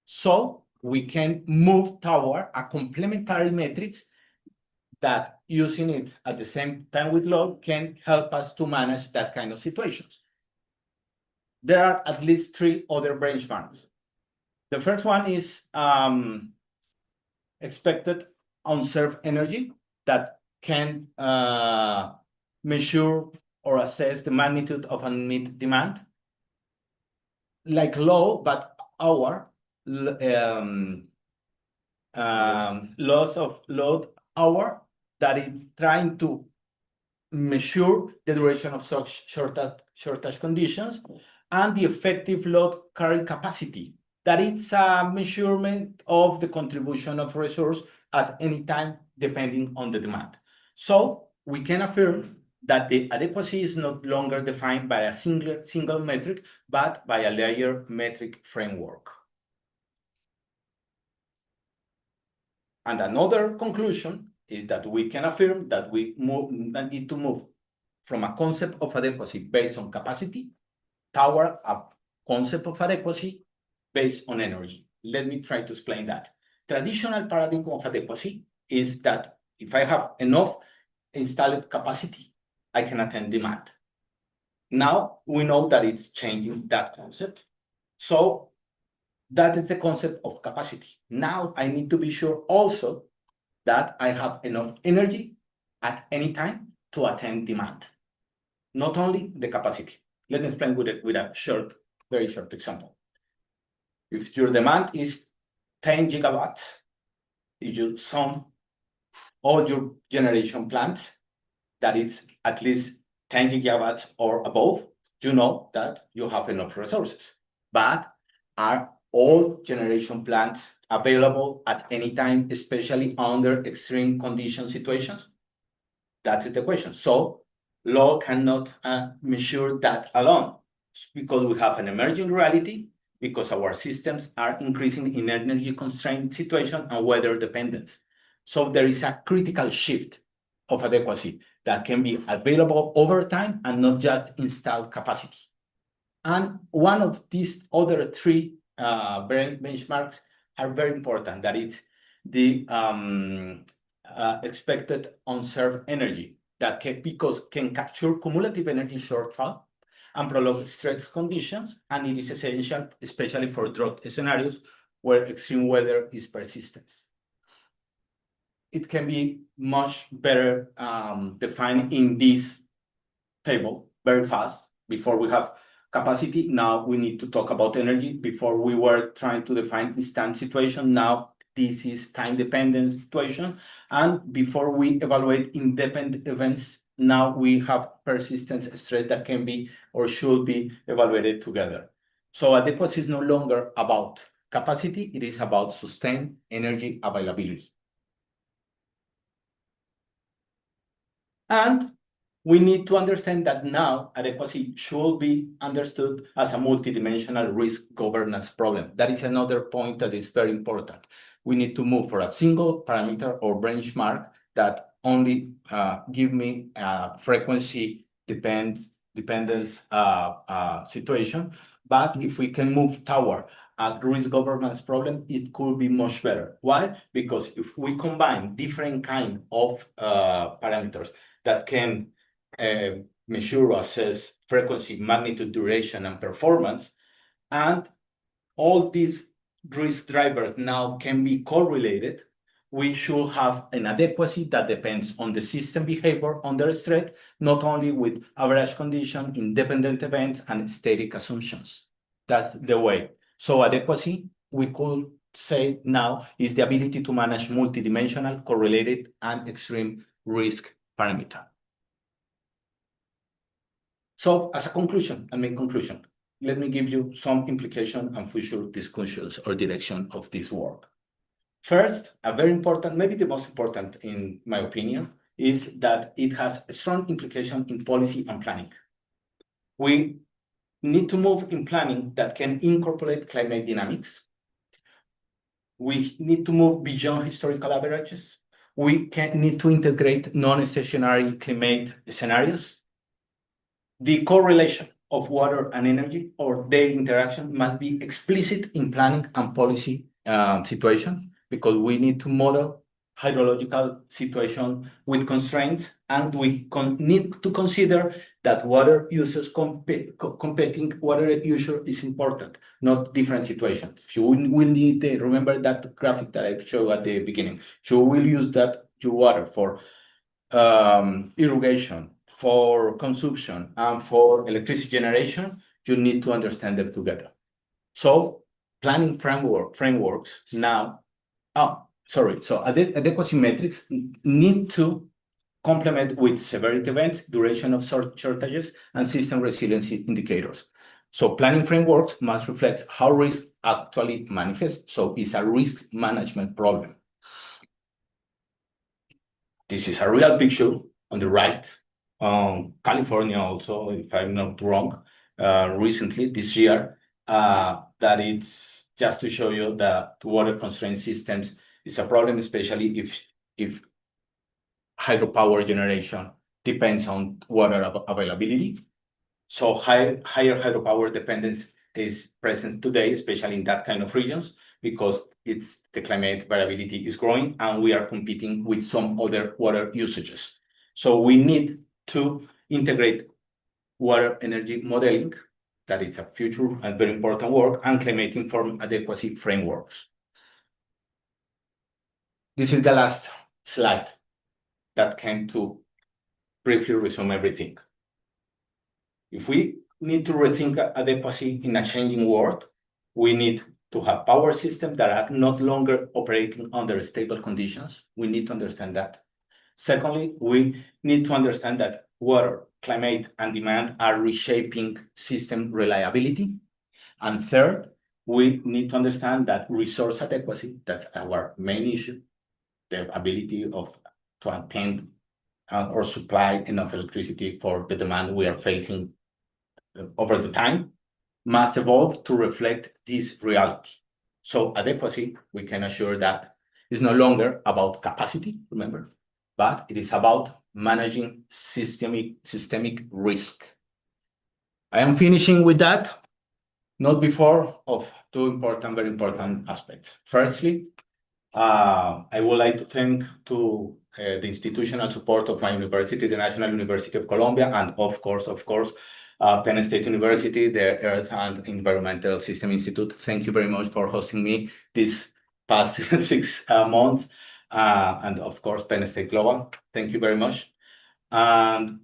So we can move toward a complementary metrics that using it at the same time with law can help us to manage that kind of situations. There are at least 3 other benchmarks. The first one is expected unserved energy that can measure or assess the magnitude of unmet demand. Like law, but our loss of load hour that is trying to measure the duration of such shortage conditions and the effective load carrying capacity. That it's a measurement of the contribution of resource at any time depending on the demand. So we can affirm that the adequacy is no longer defined by a single metric, but by a layered metric framework. And another conclusion is that we can affirm that we need to move from a concept of adequacy based on capacity toward a concept of adequacy based on energy. Let me try to explain that. Traditional paradigm of adequacy is that if I have enough installed capacity, I can attend demand. Now we know that it's changing that concept. So that is the concept of capacity. Now I need to be sure also that I have enough energy at any time to attend demand. Not only the capacity. Let me explain with a very short example. If your demand is 10 gigawatts, if you sum all your generation plants, that is at least 10 gigawatts or above, you know that you have enough resources. But are all generation plants available at any time, especially under extreme condition situations? That's the question. So law cannot measure that alone because we have an emerging reality, because our systems are increasing in energy constrained situation and weather dependence. So there is a critical shift of adequacy that can be available over time and not just installed capacity. And one of these other 3 benchmarks are very important, that is the expected unserved energy that can capture cumulative energy shortfall and prolonged stress conditions, and it is essential, especially for drought scenarios where extreme weather is persistent. It can be much better defined in this table very fast. Before we have capacity, now we need to talk about energy. Before we were trying to define instant situation, now this is time-dependent situation. And before we evaluate independent events, now we have persistence stress that can be or should be evaluated together. So adequacy is no longer about capacity, it is about sustained energy availability. And we need to understand that now adequacy should be understood as a multidimensional risk governance problem. That is another point that is very important. We need to move for a single parameter or benchmark that only give me a frequency dependence situation. But if we can move toward a risk governance problem, it could be much better. Why? Because if we combine different kind of parameters that can measure, assess frequency, magnitude, duration, and performance, and all these risk drivers now can be correlated, we should have an adequacy that depends on the system behavior under stress, not only with average condition, independent events, and static assumptions. That's the way. So adequacy, we could say now, is the ability to manage multidimensional, correlated, and extreme risk parameter. So as a conclusion, a main conclusion, let me give you some implication and future discussions or direction of this work. First, a very important, maybe the most important in my opinion, is that it has a strong implication in policy and planning. We need to move in planning that can incorporate climate dynamics. We need to move beyond historical averages. We need to integrate non-stationary climate scenarios. The correlation of water and energy or their interaction must be explicit in planning and policy situation, because we need to model hydrological situation with constraints, and we need to consider that water users competing water user is important, not different situations. So we will need to remember that graphic that I showed at the beginning. So we'll use that your water for irrigation, for consumption, and for electricity generation. You need to understand them together. So planning frameworks now, so adequacy metrics need to complement with severity events, duration of shortages, and system resiliency indicators. So planning frameworks must reflect how risk actually manifests. So it's a risk management problem. This is a real picture on the right. California also, if I'm not wrong, recently this year, that it's just to show you that water constrained systems is a problem, especially if hydropower generation depends on water availability. So higher hydropower dependence is present today, especially in that kind of regions, because the climate variability is growing and we are competing with some other water usages. So we need to integrate water energy modeling, that is a future and very important work, and climate-informed adequacy frameworks. This is the last slide that came to briefly resume everything. If we need to rethink adequacy in a changing world, we need to have power systems that are not longer operating under stable conditions. We need to understand that. Secondly, we need to understand that water, climate, and demand are reshaping system reliability. And third, we need to understand that resource adequacy, that's our main issue, the ability to attend or supply enough electricity for the demand we are facing over the time, must evolve to reflect this reality. So adequacy, we can assure that is no longer about capacity, remember, but it is about managing systemic risk. I am finishing with that, not before of two very important aspects. Firstly, I would like to thank the institutional support of my university, the National University of Colombia, and of course, Penn State University, the Earth and Environmental System Institute. Thank you very much for hosting me this past 6 months. And of course, Penn State Global. Thank you very much. And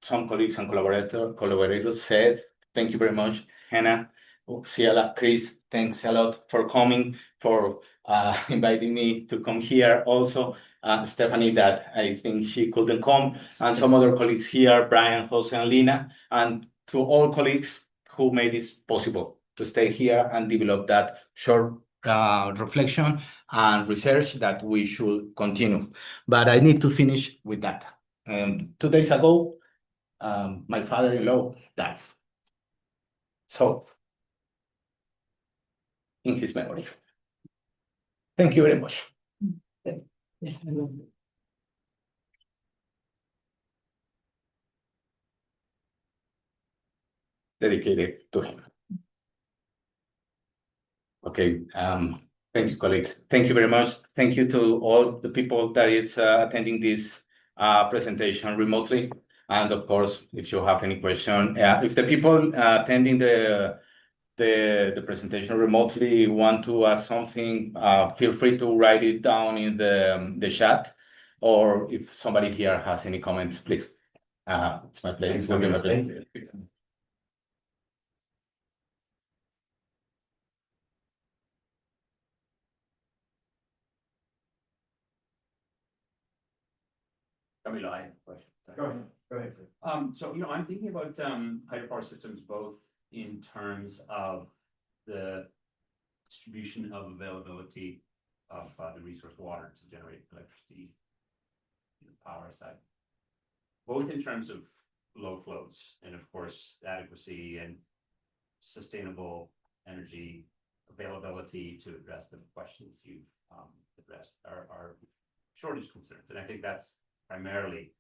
some colleagues and collaborators said, thank you very much. Hannah, Ciela, Chris, thanks a lot for coming, for inviting me to come here. Also, Stephanie, that I think she couldn't come, and some other colleagues here, Brian, Jose, and Lina, and to all colleagues who made this possible to stay here and develop that short reflection and research that we should continue. But I need to finish with that. 2 days ago, my father-in-law died. So, in his memory. Thank you very much. Yes, I love it. Dedicated to him. Okay, thank you, colleagues. Thank you very much. Thank you to all the people that is attending this presentation remotely. And of course, if you have any question, if the people attending the presentation remotely want to ask something, feel free to write it down in the chat. Or if somebody here has any comments, please. It's my pleasure. It's going to be my pleasure. Camilo, I have a question. Go ahead. So, I'm thinking about hydropower systems both in terms of the distribution of availability of the resource water to generate electricity, power side, both in terms of low flows and of course adequacy and sustainable energy availability to address the questions you've addressed are shortage concerns. And I think that's primarily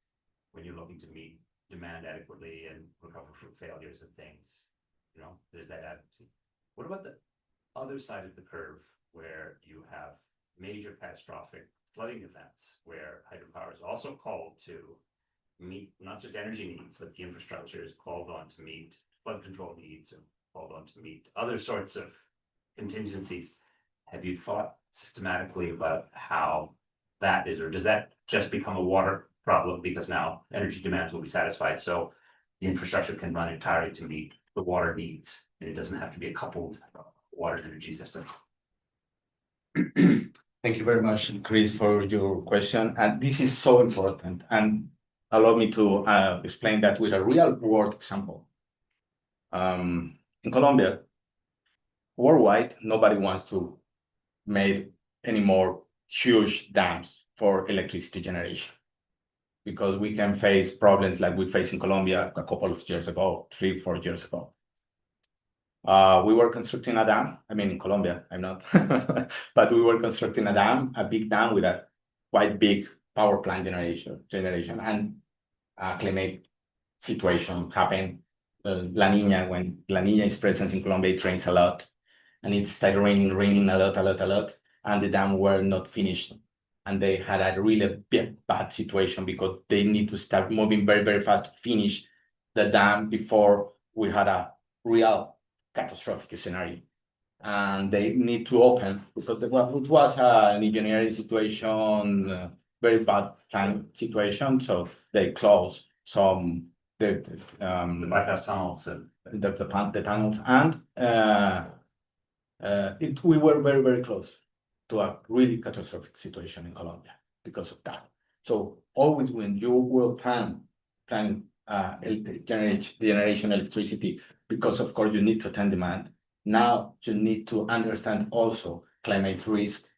when you're looking to meet demand adequately and recover from failures and things, there's that adequacy. What about the other side of the curve where you have major catastrophic flooding events where hydropower is also called to meet not just energy needs, but the infrastructure is called on to meet flood control needs and called on to meet other sorts of contingencies? Have you thought systematically about how that is, or does that just become a water problem because now energy demands will be satisfied, so the infrastructure can run entirely to meet the water needs, and it doesn't have to be a coupled water and energy system? Thank you very much, Chris, for your question. And this is so important. And allow me to explain that with a real world example. In Colombia, worldwide, nobody wants to make any more huge dams for electricity generation, because we can face problems like we faced in Colombia a couple of years ago, 3-4 years ago. We were constructing a dam. I mean, in Colombia, I'm not, but we were constructing a dam, a big dam with a quite big power plant generation, and climate situation happened. La Niña, when La Niña is present in Colombia, it rains a lot, and it started raining a lot, and the dam were not finished. And they had a really bad situation because they need to start moving very, very fast to finish the dam before we had a real catastrophic scenario. And they need to open because it was an engineering situation, very bad plan situation. So they closed some the bypass tunnels and the tunnels, and we were very, very close to a really catastrophic situation in Colombia because of that. So always when you will plan generation electricity, because of course you need to attend demand. Now you need to understand also climate risk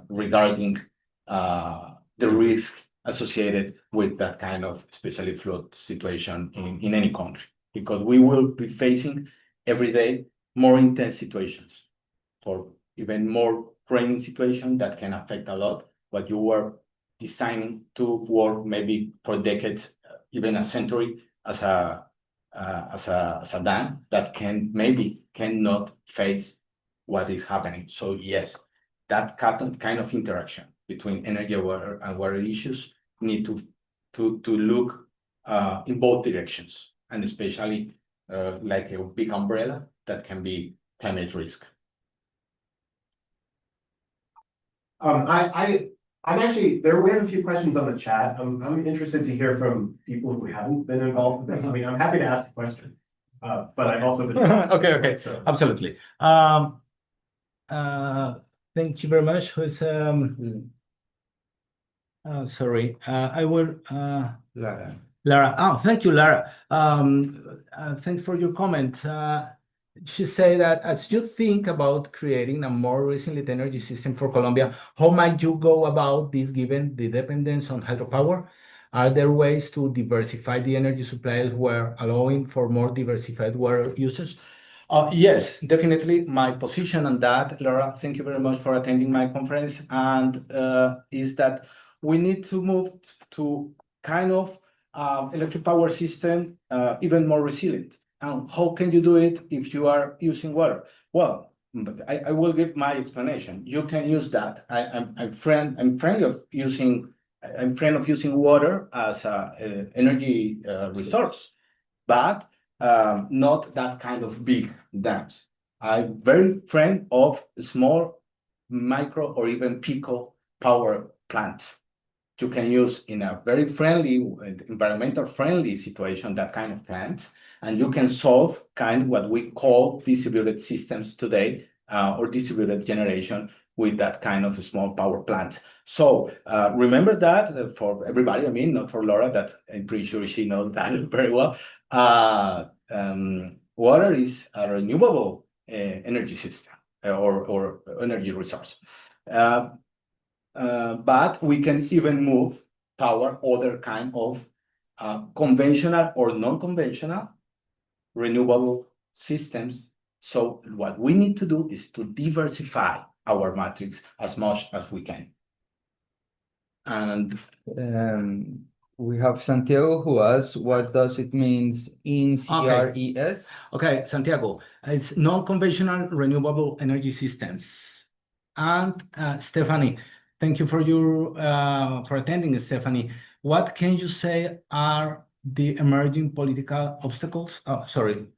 regarding the risk associated with that kind of especially flood situation in any country, because we will be facing every day more intense situations or even more raining situation that can affect a lot what you were designing to work maybe for decades, even a century, as a dam that cannot face what is happening. So yes, that kind of interaction between energy and water issues need to look in both directions, and especially like a big umbrella that can be climate risk. I'm actually there. We have a few questions on the chat. I'm interested to hear from people who haven't been involved with this. I mean, I'm happy to ask a question, but I've also been okay, so absolutely. Thank you very much. Sorry, I will. Lara. Oh, thank you, Lara. Thanks for your comment. She said that as you think about creating a more resilient energy system for Colombia, how might you go about this given the dependence on hydropower? Are there ways to diversify the energy supplies while allowing for more diversified water usage? Yes, definitely. My position on that, Laura, thank you very much for attending my conference, and is that we need to move to kind of electric power system even more resilient. And how can you do it if you are using water? Well, but I will give my explanation. You can use that. I'm friend of using water as a energy resource, but not that kind of big dams. I'm very friend of small, micro, or even pico power plants. You can use in a very friendly, environmental friendly situation, that kind of plants, and you can solve what we call distributed systems today, or distributed generation with that kind of small power plants. So remember that for everybody, I mean, not for Laura, that I'm pretty sure she knows that very well. Water is a renewable energy system, or energy resource. But we can even move power other kind of conventional or non-conventional renewable systems. So what we need to do is to diversify our matrix as much as we can. And We have Santiago who asks, what does it mean in CRES? okay, Santiago, it's non-conventional renewable energy systems. And Stephanie, thank you for your for attending, Stephanie. What can you say are the emerging political obstacles? Oh, sorry.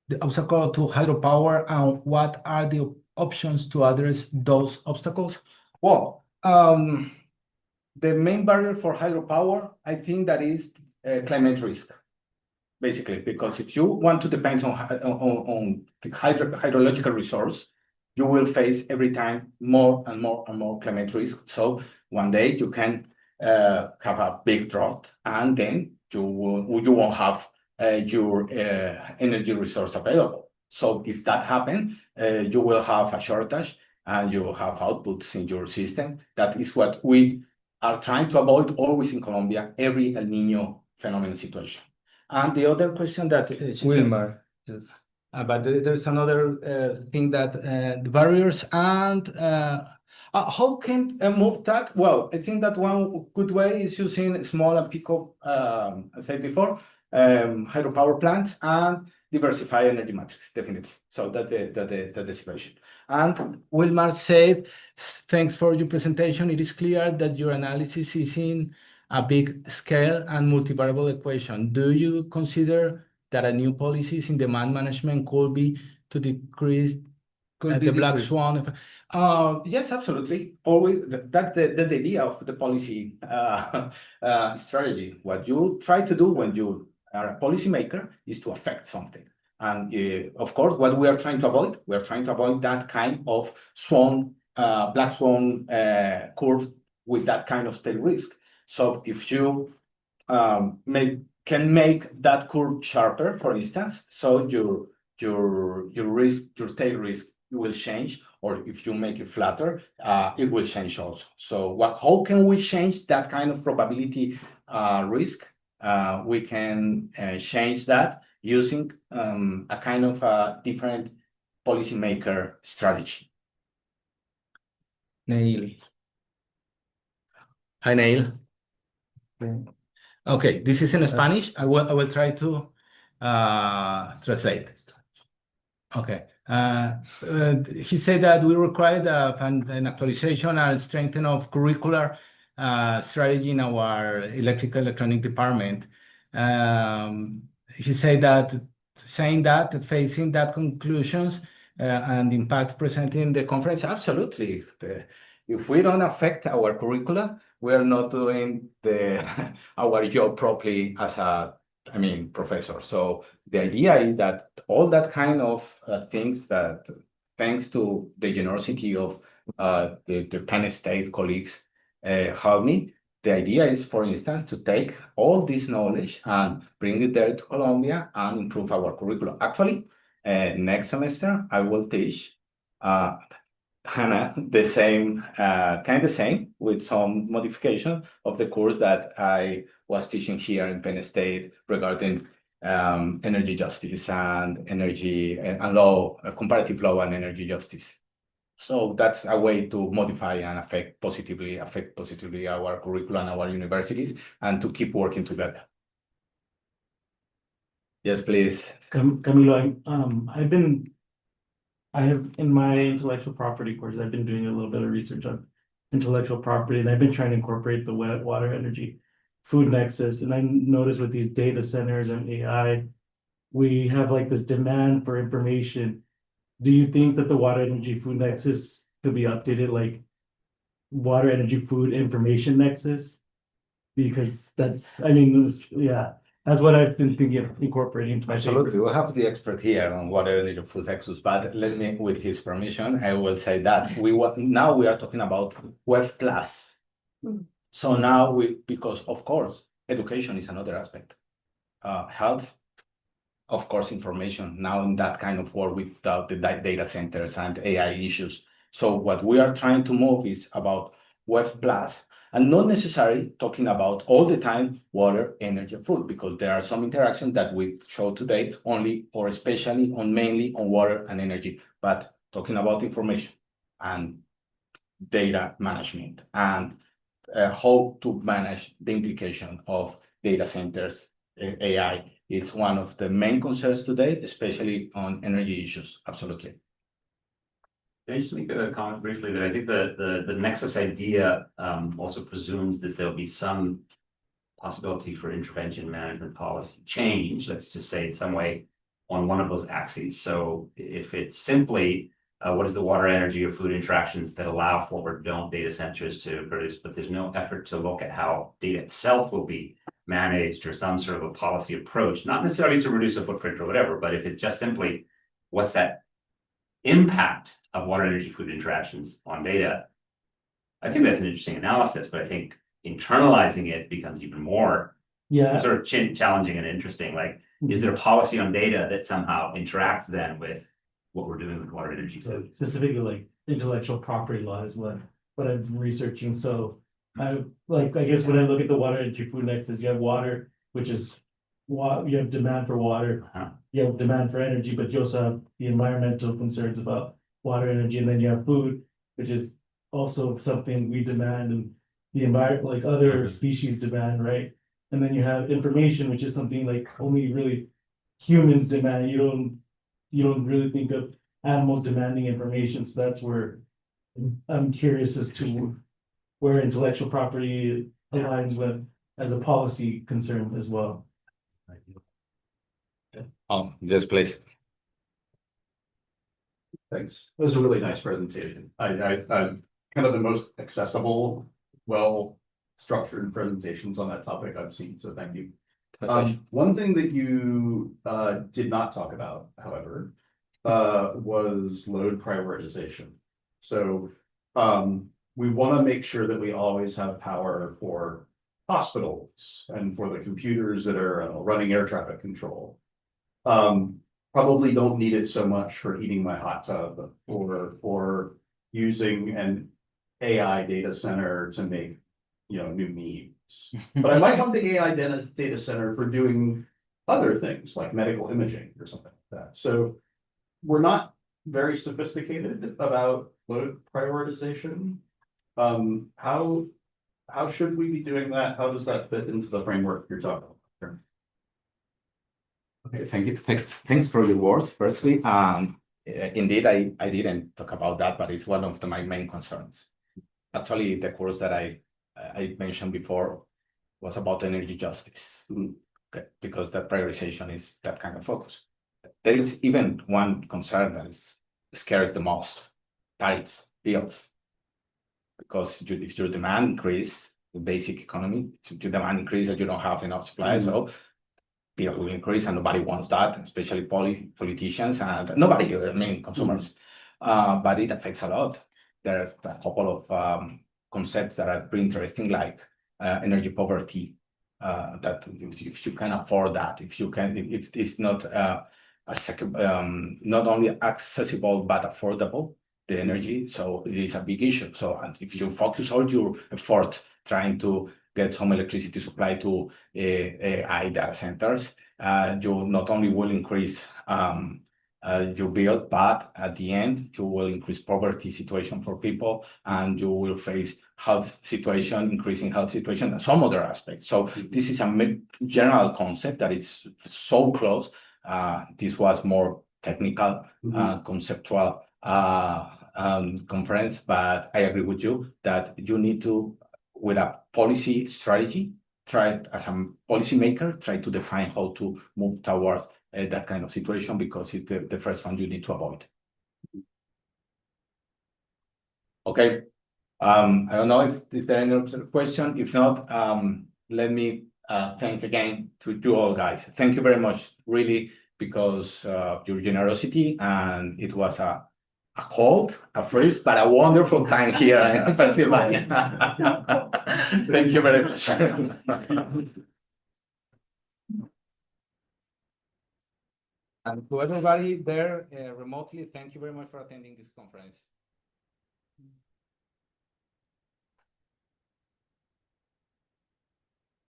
The obstacle to hydropower, and what are the options to address those obstacles? Well, the main barrier for hydropower, I think that is climate risk, basically, because if you want to depend on the hydrological resource, you will face every time more and more climate risk. So one day you can have a big drought, and then you won't have your energy resource available. So if that happens, you will have a shortage and you have outputs in your system. That is what we are trying to avoid always in Colombia, every El Niño phenomenon situation. And the other question that Wilmar, just but there's another thing that the barriers and how can move that? Well, I think that one good way is using small and pico, as I said before, hydropower plants and diversify energy matrix, definitely. So that's the situation. And Wilmar said, thanks for your presentation. It is clear that your analysis is in a big scale and multivariable equation. Do you consider that a new policies in demand management could be to decrease the black swan effect? Yes, absolutely. Always, that's the idea of the policy strategy. What you try to do when you are a policymaker is to affect something. And of course, what we are trying to avoid, that kind of black swan curve with that kind of tail risk. So if you can make that curve sharper, for instance, so your tail risk will change, or if you make it flatter, it will change also. So how can we change that kind of probability risk? We can change that using a kind of a different policymaker strategy. Neil. Hi, Neil. Okay. Okay, this is in Spanish. I will try to translate. Okay. He said that we require an actualization and strengthening of curricular strategy in our electronic department. He said that facing that conclusions and impact presenting the conference, absolutely. If we don't affect our curricula, we are not doing our job properly as professor. So the idea is that all that kind of things that, thanks to the generosity of the Penn State colleagues, help me. The idea is, for instance, to take all this knowledge and bring it there to Colombia and improve our curriculum. Actually, next semester I will teach Hannah the same, with some modification of the course that I was teaching here in Penn State regarding energy justice and energy and law, comparative law and energy justice. So that's a way to modify and affect positively our curriculum and our universities, and to keep working together. Yes, please. Camilo, I've been I have in my intellectual property courses, I've been doing a little bit of research on intellectual property, and I've been trying to incorporate the water energy food nexus. And I noticed with these data centers and AI, we have like this demand for information. Do you think that the water energy food nexus could be updated like water energy food information nexus? Because that's, I mean, yeah, that's what I've been thinking of incorporating into my Absolutely, paper. we have the expert here on water energy food nexus, but let me, with his permission, I will say that now we are talking about Web Plus. So now because of course, education is another aspect. Health, of course, information now in that kind of world without the data centers and AI issues. So what we are trying to move is about Web Plus, and not necessarily talking about all the time water, energy, food, because there are some interactions that we show today only or especially on mainly on water and energy, but talking about information and data management and how to manage the implication of data centers, AI. It's one of the main concerns today, especially on energy issues. Absolutely. Can I just make a comment briefly that I think the Nexus idea also presumes that there'll be some possibility for intervention management policy change, let's just say in some way on one of those axes. So if it's simply what is the water, energy, or food interactions that allow for data centers to produce, but there's no effort to look at how data itself will be managed or some sort of a policy approach, not necessarily to reduce a footprint or whatever, but if it's just simply what's that impact of water, energy, food interactions on data, I think that's an interesting analysis, but I think internalizing it becomes even more sort of challenging and interesting. Like, is there a policy on data that somehow interacts then with what we're doing with water, energy, food? Specifically like intellectual property law is what I'm researching. So I guess when I look at the water energy food nexus, you have water, which is you have demand for water, you have demand for energy, but you also have the environmental concerns about water, energy, and then you have food, which is also something we demand and the environment, like other species demand, right? And then you have information, which is something like only really humans demand. You don't really think of animals demanding information. So that's where I'm curious as to where intellectual property aligns with as a policy concern as well. Yes, please. Thanks. That was a really nice presentation. I'm kind of the most accessible, well-structured presentations on that topic I've seen, so thank you. One thing that you did not talk about, however, was load prioritization. So we want to make sure that we always have power for hospitals and for the computers that are running air traffic control. Probably don't need it so much for heating my hot tub or for using an AI data center to make, new memes. But I might want the AI data center for doing other things like medical imaging or something like that. So we're not very sophisticated about load prioritization. How should we be doing that? How does that fit into the framework you're talking about here? Okay, thank you. Thanks for your words. Firstly, indeed, I didn't talk about that, but it's one of my main concerns. Actually, the course that I mentioned before was about energy justice, okay, because that prioritization is that kind of focus. There is even one concern that scares the most: tariffs, bills. Because if your demand increase, the basic economy, if your demand increase and you don't have enough supply, so bill will increase, and nobody wants that, especially politicians and nobody, consumers. But it affects a lot. There's a couple of concepts that are pretty interesting, like energy poverty. That if you can afford that, if it's not not only accessible but affordable, the energy, so it is a big issue. So, and if you focus all your effort trying to get some electricity supply to AI data centers, you not only will increase your bill, but at the end, you will increase poverty situation for people, and you will face health situation, increasing health situation, and some other aspects. So this is a general concept that is so close. This was more technical, conceptual conference, but I agree with you that you need to, with a policy strategy, try as a policymaker, try to define how to move towards that kind of situation, because it's the first one you need to avoid. Okay. I don't know if is there any other question. If not, let me thank again to you all, guys. Thank you very much, really, because your generosity, and it was a cold at first, but a wonderful time here in Pennsylvania. Thank you very much. And to everybody there remotely, thank you very much for attending this conference.